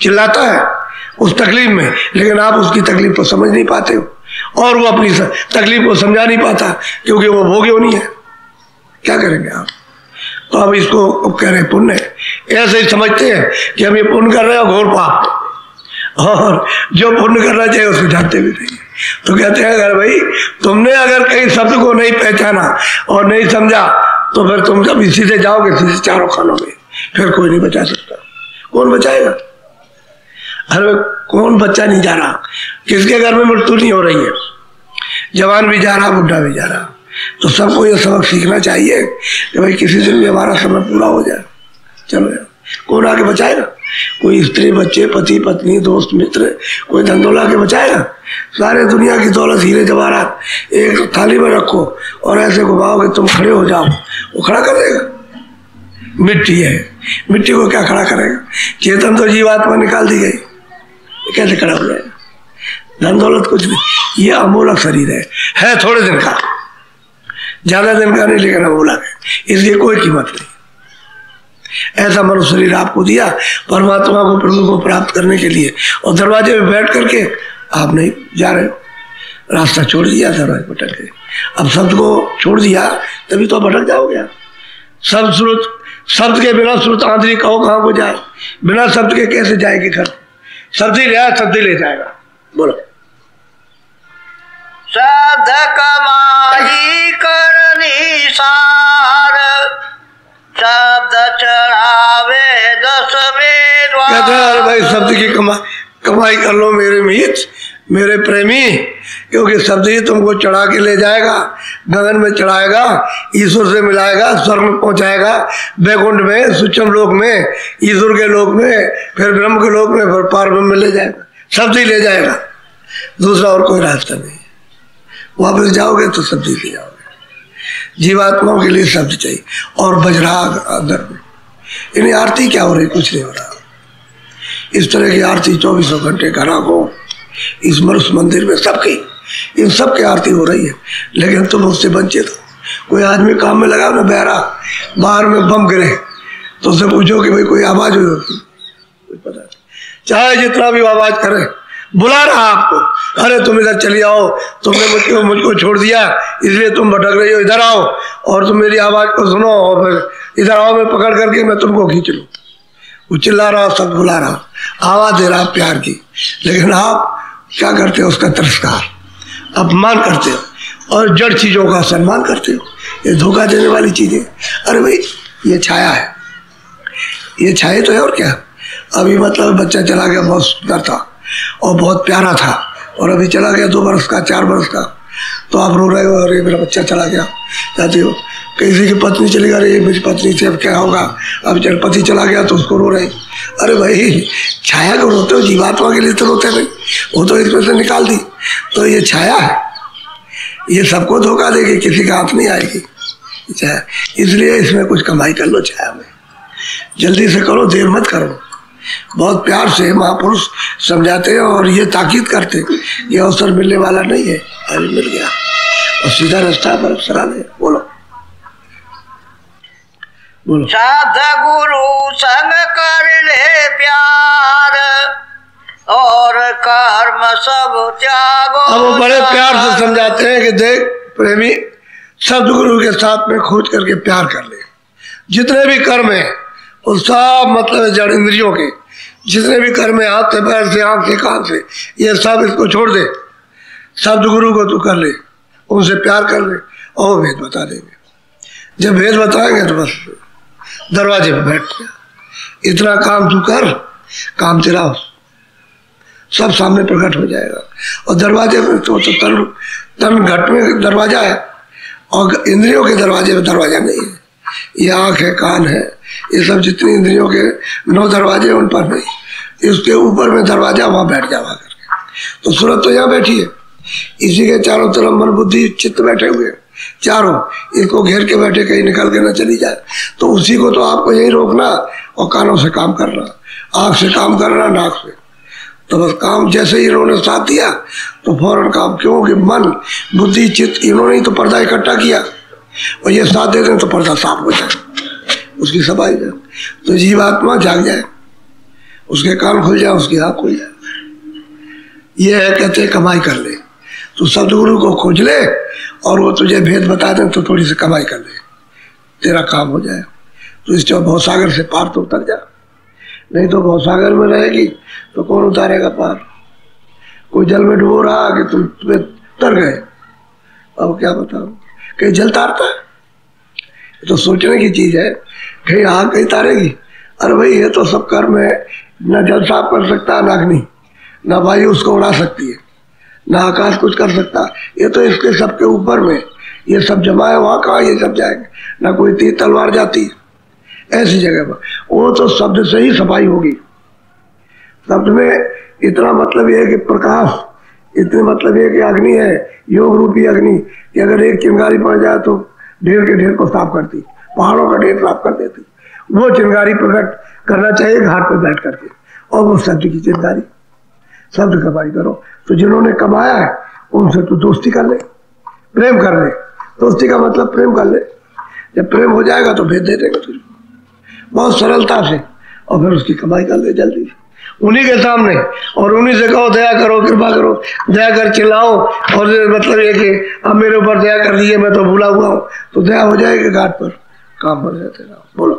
चिल्लाता है उस तकलीफ में, लेकिन आप उसकी तकलीफ को समझ नहीं पाते हो और वो अपनी तकलीफ को समझा नहीं पाता, क्योंकि वो भोग्य नहीं है। क्या करेंगे आप? तो अब इसको कह रहे पुण्य, ऐसे ही समझते हैं कि हम ये पुण्य कर रहे हैं, घोर पाप, और जो पुण्य करना चाहिए उसको जानते भी नहीं। तो कहते हैं अगर भाई तुमने अगर कहीं शब्द को नहीं पहचाना और नहीं समझा तो फिर तुम जब इसी से जाओगे इसी चारों खानों में, फिर कोई नहीं बचा सकता। कौन बचाएगा? अरे कौन बच्चा नहीं जा रहा? किसके घर में मृत्यु नहीं हो रही है? जवान भी जा रहा, बुढ़ा भी जा रहा। तो सबको ये सबक सीखना चाहिए कि भाई किसी दिन भी हमारा समय पूरा हो जाए, चलो यार, कौन आके बचाएगा? कोई स्त्री, बच्चे, पति, पत्नी, दोस्त, मित्र, कोई धंधोला के बचाएगा? सारे दुनिया की दौलत, हीरे जवाहरात एक थाली में रखो और ऐसे घुमाओ कि तुम खड़े हो जाओ, वो खड़ा कर देगा? मिट्टी है, मिट्टी को क्या खड़ा करेगा? चेतन तो जीवात्मा निकाल दी गई, कैसे खड़ा हो जाएगा? धन दौलत कुछ नहीं, ये अमूलक शरीर है थोड़े दिन का, ज्यादा दिन का नहीं, लेकिन अमूलक है, इसकी कोई कीमत नहीं। ऐसा मनुष्य शरीर आपको दिया परमात्मा को, प्रभु को प्राप्त करने के लिए, और दरवाजे में बैठ करके आप नहीं जा रहे हो, रास्ता छोड़ दिया, दरवाजे भटक गए। अब शब्द को छोड़ दिया तभी तो भटक जाओगे। शब्द श्रुत, शब्द के बिना श्रुत आंधरी कहो कहाँ को जाए? बिना शब्द के कैसे जाएगी घर? शब्द ही ले, शब्द ही ले जाएगा। बोलो। शब्द कमाई करनी सार, शब्द चढ़ावे 10 में द्वार। कहते हैं अरे भाई शब्द की कमाई कर लो मेरे मित, मेरे प्रेमी, क्योंकि शब्द ही तुमको चढ़ा के ले जाएगा, गगन में चढ़ाएगा, ईश्वर से मिलाएगा, स्वर्ग में पहुंचाएगा, वैकुंठ में, सूक्ष्म लोक में, ईश्वर के लोक में, फिर ब्रह्म के लोक में, फिर पार ब्रह्म में ले जाएगा। शब्द ही ले जाएगा, दूसरा और कोई रास्ता नहीं। वापस जाओगे तो शब्द ही ले जाओगे। जीवात्माओं के लिए शब्द चाहिए। और बजराग अंदर में इन्हें आरती क्या हो रही? कुछ नहीं हो रहा। इस तरह की आरती 24 घंटे करा हो इस मनुष्य मंदिर में, सबकी, इन सब की आरती हो रही है, लेकिन तुम उससे वंचित हो। कोई आदमी काम में लगा ना, बहरा, बाहर में बम गिरे तो उससे पूछो कि भाई कोई आवाज हुई होती? कोई पता नहीं। चाहे जितना भी आवाज करे, बुला रहा आपको, अरे तुम इधर चली आओ, तुमने मुझको छोड़ दिया इसलिए तुम भटक रही हो, इधर आओ और तुम मेरी आवाज को सुनो, और फिर इधर आओ, मैं पकड़ करके मैं तुमको खींच लूँ। वो चिल्ला रहा, सब बुला रहा, आवाज दे रहा प्यार की, लेकिन आप क्या करते हो? उसका तिरस्कार, अपमान करते हो और जड़ चीजों का सम्मान करते हो। ये धोखा देने वाली चीजें। अरे भाई ये छाया है, ये छाया तो है, और क्या। अभी मतलब बच्चा चला गया, बहुत सुंदर था, और बहुत प्यारा था, और अभी चला गया 2 बरस का 4 बरस का। तो आप रो रहे हो, अरे मेरा बच्चा चला गया, चाहते हो। किसी की पत्नी चली गई, अरे मेरी पत्नी से अब क्या होगा, अब जब पति चला गया तो उसको रो रहे। अरे भाई, छाया को रोते हो, जीवात्मा के लिए तो रोते नहीं, वो तो इसमें से निकाल दी। तो ये छाया है, ये सबको धोखा देगी, किसी का हाथ नहीं आएगी छाया। इसलिए इसमें कुछ कमाई कर लो छाया में, जल्दी से करो, देर मत करो। बहुत प्यार से महापुरुष समझाते हैं और ये ताकीद करते ये अवसर मिलने वाला नहीं है, अभी मिल गया और सीधा रास्ता पर सरा दे। बोलो बोलो। साध गुरु संग कर ले प्यार और कर्म सब त्यागो। अब वो बड़े प्यार से समझाते हैं कि देख प्रेमी, सदगुरु के साथ में खोज करके प्यार कर ले। जितने भी कर्म है वो सब मतलब जड़ इंद्रियों के, जितने भी कर्म है, हाथ से पैर से आंख से कान से, ये सब इसको छोड़ दे। सदगुरु को तू कर ले, उनसे प्यार कर ले और वो भेद बता देंगे। जब भेद बताएंगे तो बस दरवाजे पे बैठ गया। इतना काम तू कर, काम तेरा सब सामने प्रकट हो जाएगा। और दरवाजे में तो तन घट में दरवाजा है और इंद्रियों के दरवाजे में दरवाजा नहीं है। ये आँख है, कान है, ये सब जितनी इंद्रियों के 9 दरवाजे उन पर नहीं, इसके ऊपर में दरवाजा, वहाँ बैठ जावा करके। तो सूरत तो यहाँ बैठी है, इसी के चारों तरफ मन बुद्धि चित्त बैठे हुए चारों, इसको घेर के बैठे, कहीं निकल के ना चली जाए। तो उसी को तो आपको यही रोकना और कानों से काम करना, आँख से काम करना, नाक से। तो बस काम जैसे ही इन्होंने साथ दिया तो फौरन काम, क्योंकि मन बुद्धि चित्त इन्होंने ही तो पर्दा इकट्ठा किया, और ये साथ दे दें तो पर्दा साफ हो जाए, उसकी सफाई जाए, तो जीवात्मा जाग जाए, उसके कान खुल जाए, उसकी आँख खुल जाए। ये है कहते कमाई कर ले, तो सदगुरु को खोज ले और वो तुझे भेद बता दें तो थोड़ी सी कमाई कर ले, तेरा काम हो जाए। तो इस भवसागर से पार तो उतर जा, नहीं तो भवसागर में रहेगी तो कौन उतारेगा पार। कोई जल में डूबो रहा कि तुम्हें उतर गए, अब क्या बताओ, कहीं जल तारता है? तो सोचने की चीज है, कहीं आग कहीं तारेगी? अरे भाई ये तो सब कर्म है, न जल साफ कर सकता न अग्नि, न वायु उसको उड़ा सकती है, न आकाश कुछ कर सकता, ये तो इसके सबके ऊपर में ये सब जमा है, वहाँ कहाँ ये सब जाएंगे, न कोई तीर तलवार जाती है ऐसी जगह पर। वो तो शब्द से ही सफाई होगी। शब्द में इतना मतलब ये है कि प्रकाश, इतने मतलब ये कि अग्नि है, योग रूपी अग्नि, कि अगर एक चिंगारी पड़ जाए तो ढेर के ढेर को साफ करती, पहाड़ों का ढेर साफ कर देती। वो चिंगारी प्रकट करना चाहिए घाट पर बैठ करके, और वो शब्द की चिंगारी, शब्द कमाई करो। तो जिन्होंने कमाया है उनसे तो दोस्ती कर ले, प्रेम कर ले। दोस्ती का मतलब प्रेम कर ले, जब प्रेम हो जाएगा तो भेज दे देंगे तुझको बहुत सरलता से, और फिर उसकी कमाई कर ले जल्दी से उन्हीं के सामने, और उन्हीं से कहो दया करो, कृपा करो, दया कर चिल्लाओ, और मतलब ये कि अब मेरे ऊपर दया कर दिए, मैं तो भूला हुआ हूँ, तो दया हो जाएगी, घाट पर काम बन जाते रहो। बोलो।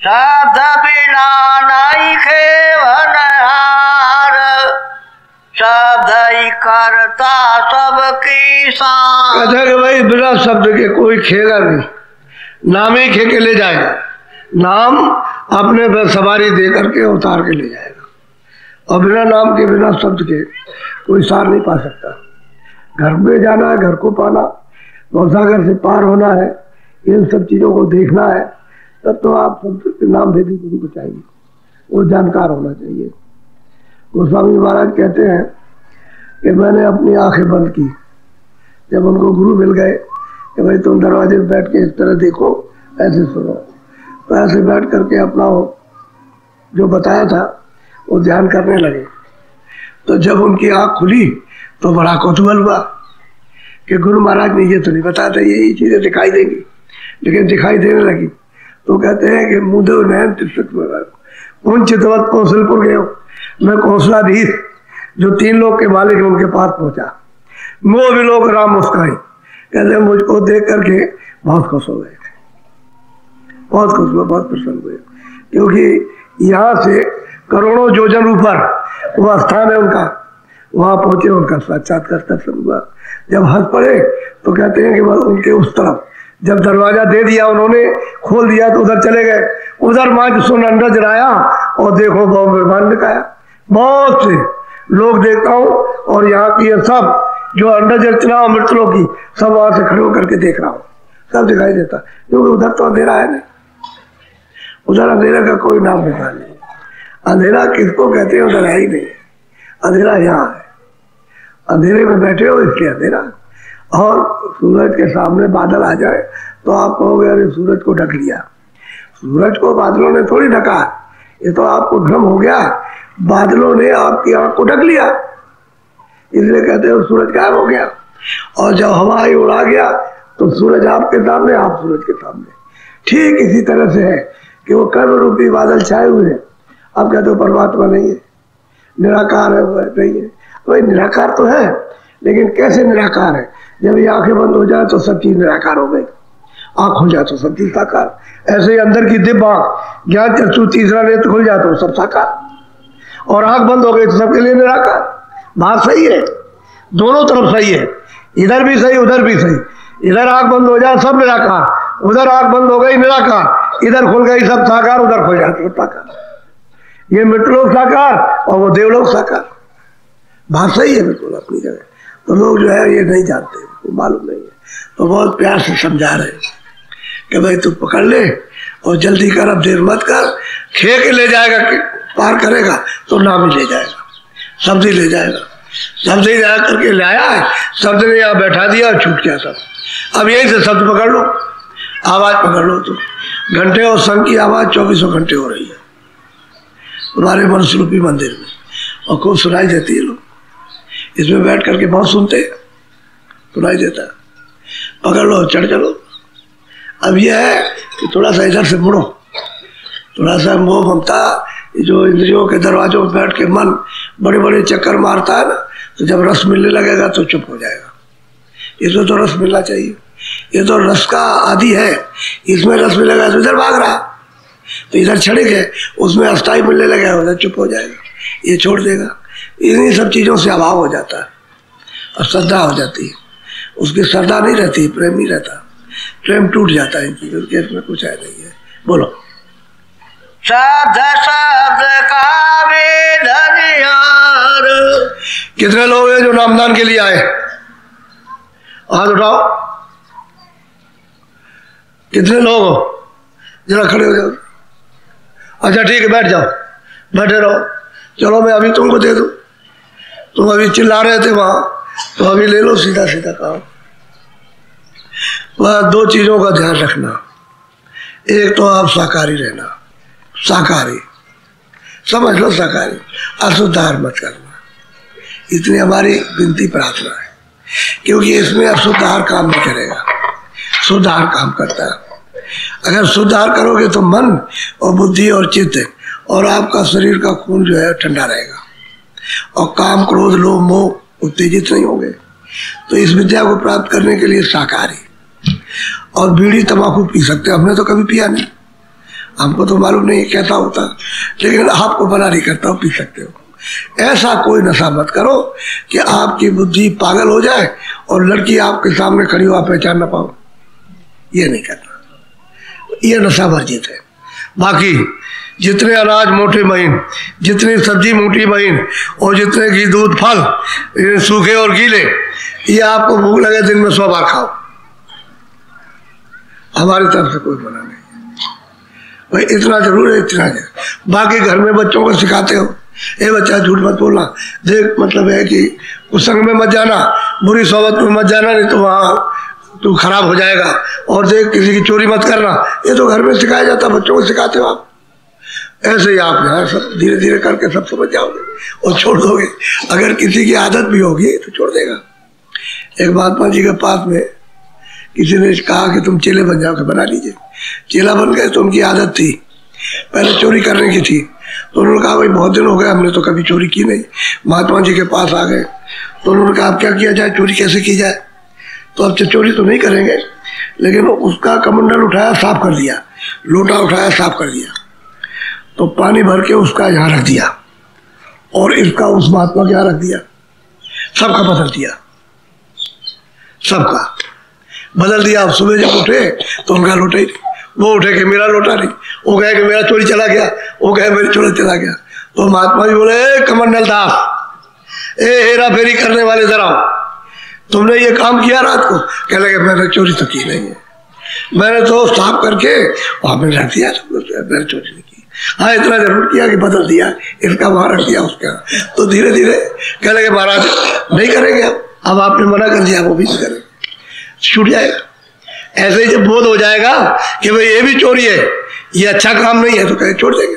शब्द बिना नहीं खेवनहार, शब्द ही करता सबकी शान। कहते हैं कि भाई बिना शब्द के कोई खेगा नहीं, नाम ही खे के ले जाएगा, नाम अपने पे सवारी दे करके उतार के ले जाएगा, और बिना नाम के बिना शब्द के कोई सार नहीं पा सकता। घर में जाना है, घर को पाना, भवसागर से पार होना है, इन सब चीज़ों को देखना है, तब तो आप शब्द के नाम भेदी गुरु को चाहिए, वो जानकार होना चाहिए। गोस्वामी महाराज कहते हैं कि मैंने अपनी आंखें बंद की, जब उनको गुरु मिल गए कि भाई तुम दरवाजे पे बैठ के इस तरह देखो, ऐसे सुनो, तो ऐसे बैठ करके अपना जो बताया था वो ध्यान करने लगे। तो जब उनकी आँख खुली तो बड़ा कौतूहल हुआ कि गुरु महाराज ने ये तो नहीं बताया था यही चीज़ें दिखाई देंगी, लेकिन दिखाई देने लगी। तो कहते हैं कि मुदो नैन उन चितवत कौशलपुर गए, मैं कौशलाधीश जो 3 लोग के मालिक हैं उनके पास पहुंचा, वो भी लोग राम मुस्काई, कहते हैं मुझको देख करके बहुत खुश हो गए, बहुत खुश हुए, बहुत प्रसन्न हुए, क्योंकि यहाँ से करोड़ों योजन ऊपर वो स्थान है उनका, वहाँ पहुंचे, उनका साक्षात्कार दर्शन हुआ। जब हंस पड़े तो कहते हैं कि उनके उस तरफ जब दरवाजा दे दिया उन्होंने, खोल दिया, तो उधर चले गए, उधर माँ सुन अंडज राया और देखो बहु मेहमान दिखाया, बहुत से लोग देखता हूँ, और यहाँ की ये सब जो अंडर अर्चना और मृतलों की सब वहां से खड़े होकर के देख रहा हूँ, सब दिखाई देता, क्योंकि उधर तो अंधेरा है ना, उधर अंधेरा का कोई नाम निकाल नहीं। अंधेरा किसको कहते हैं उधर है ही नहीं, अंधेरा यहाँ है, अंधेरे में बैठे हो इसलिए अंधेरा। और सूरज के सामने बादल आ जाए तो आप कहोगे अरे सूरज को ढक लिया, सूरज को बादलों ने थोड़ी ढका, ये तो आपको भ्रम हो गया, बादलों ने आपकी आंख को ढक लिया, इसलिए कहते हो सूरज गायब हो गया। और जब हवा ही उड़ा गया तो सूरज आपके सामने, आप सूरज के सामने। ठीक इसी तरह से है कि वो कर्म रूपी बादल छाए हुए हैं। आप कहते हो परमात्मा नहीं है, निराकार है, वो नहीं है। वही निराकार तो है, लेकिन कैसे निराकार है? जब ये आंखें बंद हो जाए तो सब चीज निराकार हो गई, आंख खुल जाए तो सब चीज साकार। ऐसे ही अंदर की दिव्य आंख, ज्ञान चक्षु तीसरा नेत्र खुल जाए तो सब साकार, और आंख बंद हो गई तो सबके लिए निराकार। बात सही है, दोनों तरफ सही है, इधर भी सही उधर भी सही। इधर आंख बंद हो जाए सब निराकार, उधर आंख बंद हो गई निराकार, इधर खुल गई सब साकार, उधर खुल जाते सब साकार। ये मृतलोक साकार और वो देवलोक साकार। बात सही है बिल्कुल अपनी जगह। तो लोग जो है ये नहीं जानते, मालूम नहीं है, तो बहुत प्यार से समझा रहे कि भाई तू पकड़ ले और जल्दी कर, अब देर मत कर, खे के ले जाएगा, पार करेगा तो नाम ही ले जाएगा, सब्जी ले जाएगा, सब्जी जा करके ले आया है, सब्जी ने यहाँ बैठा दिया और छूट गया सब। अब यहीं से शब्द पकड़ लो, आवाज पकड़ लो, तो घंटे और संघ की आवाज 24 घंटे हो रही है तुम्हारे मनस्वरूपी मंदिर में, और खूब सुनाई देती है। लोग इसमें बैठ करके बहुत सुनते हैं, सुनाई देता है। पकड़ लो, चढ़ चलो। अब यह है कि थोड़ा सा इधर से मुड़ो, थोड़ा सा मोह ममता जो इंद्रियों के दरवाजों पर बैठ के मन बड़े बड़े चक्कर मारता है ना, तो जब रस मिलने लगेगा तो चुप हो जाएगा। इसमें तो रस मिलना चाहिए, ये तो रस का आदि है, इसमें रस मिलेगा तो इधर भाग रहा, तो इधर छड़े गए, उसमें अस्थाई मिलने लगेगा, उधर चुप हो जाएगा, ये छोड़ देगा। इन्हीं सब चीज़ों से अभाव हो जाता है और श्रद्धा हो जाती है। उसकी श्रद्धा नहीं रहती, प्रेम नहीं रहता, प्रेम टूट जाता है इन चीज़ों के, इसमें कुछ है नहीं है। बोलो। शब्द शब्द का वेदन यार। कितने लोग हैं जो नामदान के लिए आए? हाथ उठाओ। कितने लोग हो? जरा खड़े हो जाओ। अच्छा ठीक है, बैठ जाओ, बैठे रहो। चलो मैं अभी तुमको दे दूं, तुम अभी चिल्ला रहे थे वहां, तो अभी ले लो सीधा सीधा काम। बस दो चीजों का ध्यान रखना, एक तो आप शाकाहारी रहना, शाकाहारी समझ लो, शाकाहारी, अशुद्ध आहार मत करना, इतनी हमारी विनती प्रार्थना है, क्योंकि इसमें अशुद्ध आहार काम नहीं करेगा, शुद्ध आहार काम करता है। अगर शुद्ध आहार करोगे तो मन और बुद्धि और चित्त और आपका शरीर का खून जो है ठंडा रहेगा, और काम क्रोध लोभ मोह उत्तेजित नहीं होंगे। तो इस विद्या को प्राप्त करने के लिए शाकाहारी। और बीड़ी तंबाकू पी सकते हो, हमने तो कभी पिया नहीं, हमको तो मालूम नहीं कैसा होता, लेकिन आपको मना नहीं करता हो, पी सकते हो। ऐसा कोई नशा मत करो कि आपकी बुद्धि पागल हो जाए और लड़की आपके सामने खड़ी हो आप पहचान ना पाओ, ये नहीं करना, ये नशा वर्जित है। बाकी जितने अनाज मोटे महीन, जितनी सब्जी मोटी महीन, और जितने घी दूध फल सूखे और गीले, ये आपको भूख लगे दिन में 100 बार खाओ, हमारी तरफ से कोई मना नहीं भाई, इतना जरूर है, इतना है। बाकी घर में बच्चों को सिखाते हो, ए बच्चा झूठ मत बोलना, देख मतलब है कि उस संग में मत जाना, बुरी सोबत में मत जाना, नहीं तो वहाँ तू खराब हो जाएगा, और देख किसी की चोरी मत करना, ये तो घर में सिखाया जाता, बच्चों को सिखाते हो आप। ऐसे ही आप यहाँ सब धीरे धीरे करके सब समझ जाओगे और छोड़ दोगे। अगर किसी की आदत भी होगी तो छोड़ देगा। एक महात्मा जी के पास में किसी ने कहा कि तुम चेले बन जाओ, बना लीजिए। चेला बन गए तो उनकी आदत थी पहले चोरी करने की थी, तो उन्होंने कहा भाई बहुत दिन हो गए हमने तो कभी चोरी की नहीं। महात्मा जी के पास आ गए तो उन्होंने कहा अब क्या किया जाए, चोरी कैसे की जाए। तो अब चोरी तो नहीं करेंगे, लेकिन उसका कमंडल उठाया साफ कर दिया, लोटा उठाया साफ कर दिया, तो पानी भर के उसका यहाँ रख दिया और इसका उस महात्मा के यहाँ रख दिया, सबका बदल दिया, सबका बदल दिया। अब सुबह जब उठे तो उनका लोटा ही नहीं, वो उठे कि मेरा लोटा नहीं, वो कहे कि मेरा चोरी चला गया, वो कहे मेरी चोरी चला गया। तो महात्मा जी बोले, कमंडल दास, ए हेरा फेरी करने वाले जरा, तुमने ये काम किया रात को? कह लगे मैंने चोरी तो की नहीं है, मैंने तो साफ करके वहां में रख दिया, मैंने चोरी नहीं की। हाँ इतना जरूर किया कि बदल दिया, इसका वहां रख दिया उसका। तो धीरे धीरे कह लगे महाराज नहीं करेंगे, अब आपने मना कर दिया, वो भी नहीं करेंगे, छूट जाएगा। ऐसे ही जब बोध हो जाएगा कि भाई ये भी चोरी है, ये अच्छा काम नहीं है, तो कहे छोड़ देंगे,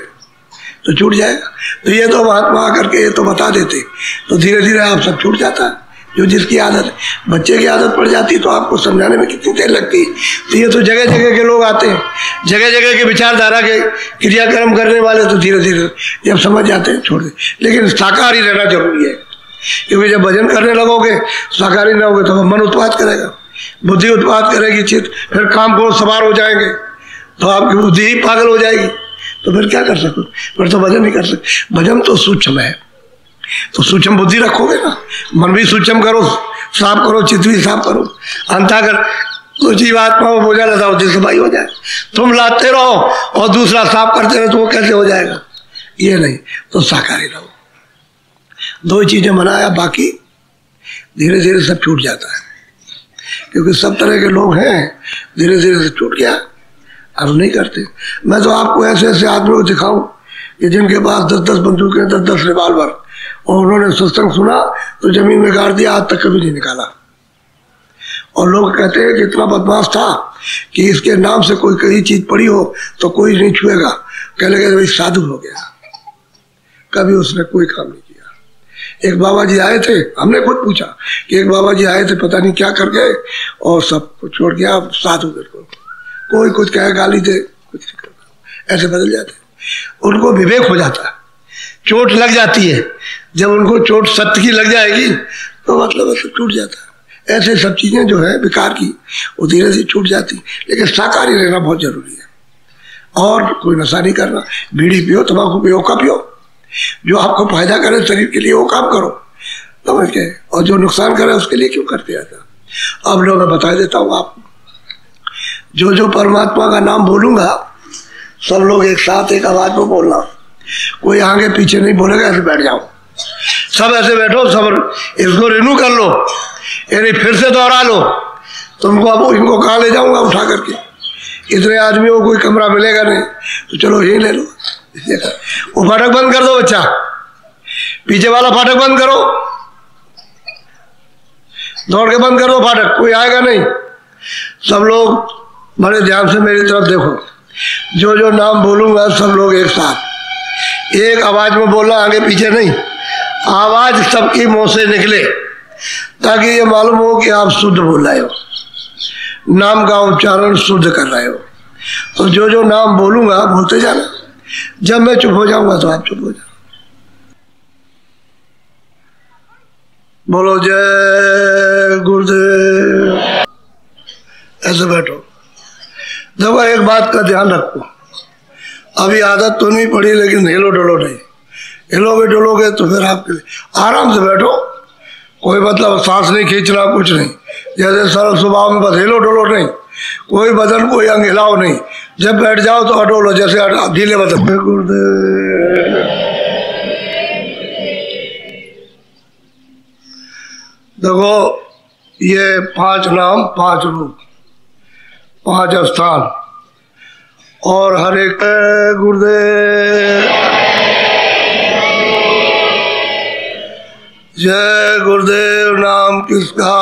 तो छूट जाएगा। तो ये तो महात्मा आकर के ये तो बता देते, तो धीरे धीरे आप सब छूट जाता है। जो जिसकी आदत, बच्चे की आदत पड़ जाती तो आपको समझाने में कितनी देर लगती। तो ये तो जगह जगह के लोग आते हैं, जगह जगह के विचारधारा के क्रियाक्रम करने वाले, तो धीरे धीरे जब समझ जाते हैं छोड़ दे। लेकिन शाकाहारी रहना जरूरी है, क्योंकि जब भजन करने लगोगे शाकाहारी ना होगे तो मन उत्पाद करेगा, बुद्धि उत्पाद करेगी, चित्त फिर काम को सवार हो जाएंगे, तो आपकी बुद्धि ही पागल हो जाएगी। तो फिर क्या कर सकते, फिर तो भजन नहीं कर सकते। भजन तो सूक्ष्म है, तो सूक्ष्म बुद्धि रखोगे ना, मन भी सूक्ष्म करो, साफ करो, चित्त भी साफ करो, अंताकर तो जीवात्मा को बोझा लगाओ जिससे भाई हो जाए। तुम लाते रहो और दूसरा साफ करते रहो तो वो कैसे हो जाएगा? ये नहीं, तो शाकाहारी रहो। दो चीजें बनाया, बाकी धीरे धीरे सब छूट जाता है, क्योंकि सब तरह के लोग हैं, धीरे धीरे से छूट गया, अब नहीं करते। मैं तो आपको ऐसे ऐसे आदमियों को दिखाऊं कि जिनके पास 10-10 बंदूकें, 10-10 रिवाल्वर, और उन्होंने सत्संग सुना तो जमीन में गाड़ दिया, आज तक कभी नहीं निकाला। और लोग कहते हैं कि इतना बदमाश था कि इसके नाम से कोई कहीं चीज पड़ी हो तो कोई नहीं छुएगा, कह लगे भाई साधु हो गया, कभी उसने कोई काम नहीं किया। एक बाबा जी आए थे, हमने खुद पूछा कि एक बाबा जी आए थे, पता नहीं क्या कर गए और सब कुछ छोड़ गया, साधु बिल्कुल, कोई कुछ कहे गाली दे, कुछ नहीं करता, ऐसे बदल जाते। उनको विवेक हो जाता है, चोट लग जाती है, जब उनको चोट सत्य की लग जाएगी तो मतलब सब छूट जाता है। ऐसे सब चीजें जो है विकार की, वो धीरे से छूट जाती। लेकिन शाकाहारी रहना बहुत जरूरी है, और कोई नशा नहीं करना, बीड़ी पियो, तंबाकू पियो, का पियो, जो आपको फायदा करे शरीर के लिए वो काम करो, समझ गए, और जो नुकसान करे उसके लिए क्यों करते रहता। अब लो मैं बता देता हूँ आपको, जो जो परमात्मा का नाम बोलूंगा सब लोग एक साथ एक आवाज में बोलना, कोई आगे पीछे नहीं बोलेगा, ऐसे बैठ जाओ, सब ऐसे बैठो, सब इसको रिन्यू कर लो, यानी फिर से दोहरा लो। तुमको अब इनको कहाँ ले जाऊंगा उठा करके, इतने आदमियों को कोई कमरा मिलेगा नहीं, तो चलो यही ले लो। वो फाटक बंद कर दो, बच्चा पीछे वाला फाटक बंद करो, दौड़ के बंद कर दो फाटक, कोई आएगा नहीं। सब लोग बड़े ध्यान से मेरी तरफ देखो, जो जो नाम बोलूंगा सब लोग एक साथ एक आवाज में बोलना, आगे पीछे नहीं, आवाज सबकी मुंह से निकले, ताकि ये मालूम हो कि आप शुद्ध बोल रहे हो, नाम का उच्चारण शुद्ध कर रहे हो। तो जो जो नाम बोलूंगा बोलते जाना, जब मैं चुप हो जाऊंगा तो आप चुप हो जाना। बोलो जय गुरुदेव, ऐसे बैठो। देखो एक बात का ध्यान रखो, अभी आदत तो नहीं पड़ी, लेकिन हिलो डोलो नहीं, हिलोगे डोलोगे तो फिर आपके लिए आराम से बैठो, कोई मतलब सांस नहीं खींचना, कुछ नहीं, जैसे सरल स्वभाव में, बस हिलो डोलो नहीं, कोई बदन कोई अंग हिलाओ नहीं, जब बैठ जाओ तो अडोलो, जैसे ढीले बदन। देखो ये 5 नाम, 5 रूप, 5 स्थान, और हर एक गुरुदेव, जय गुरुदेव नाम किसका।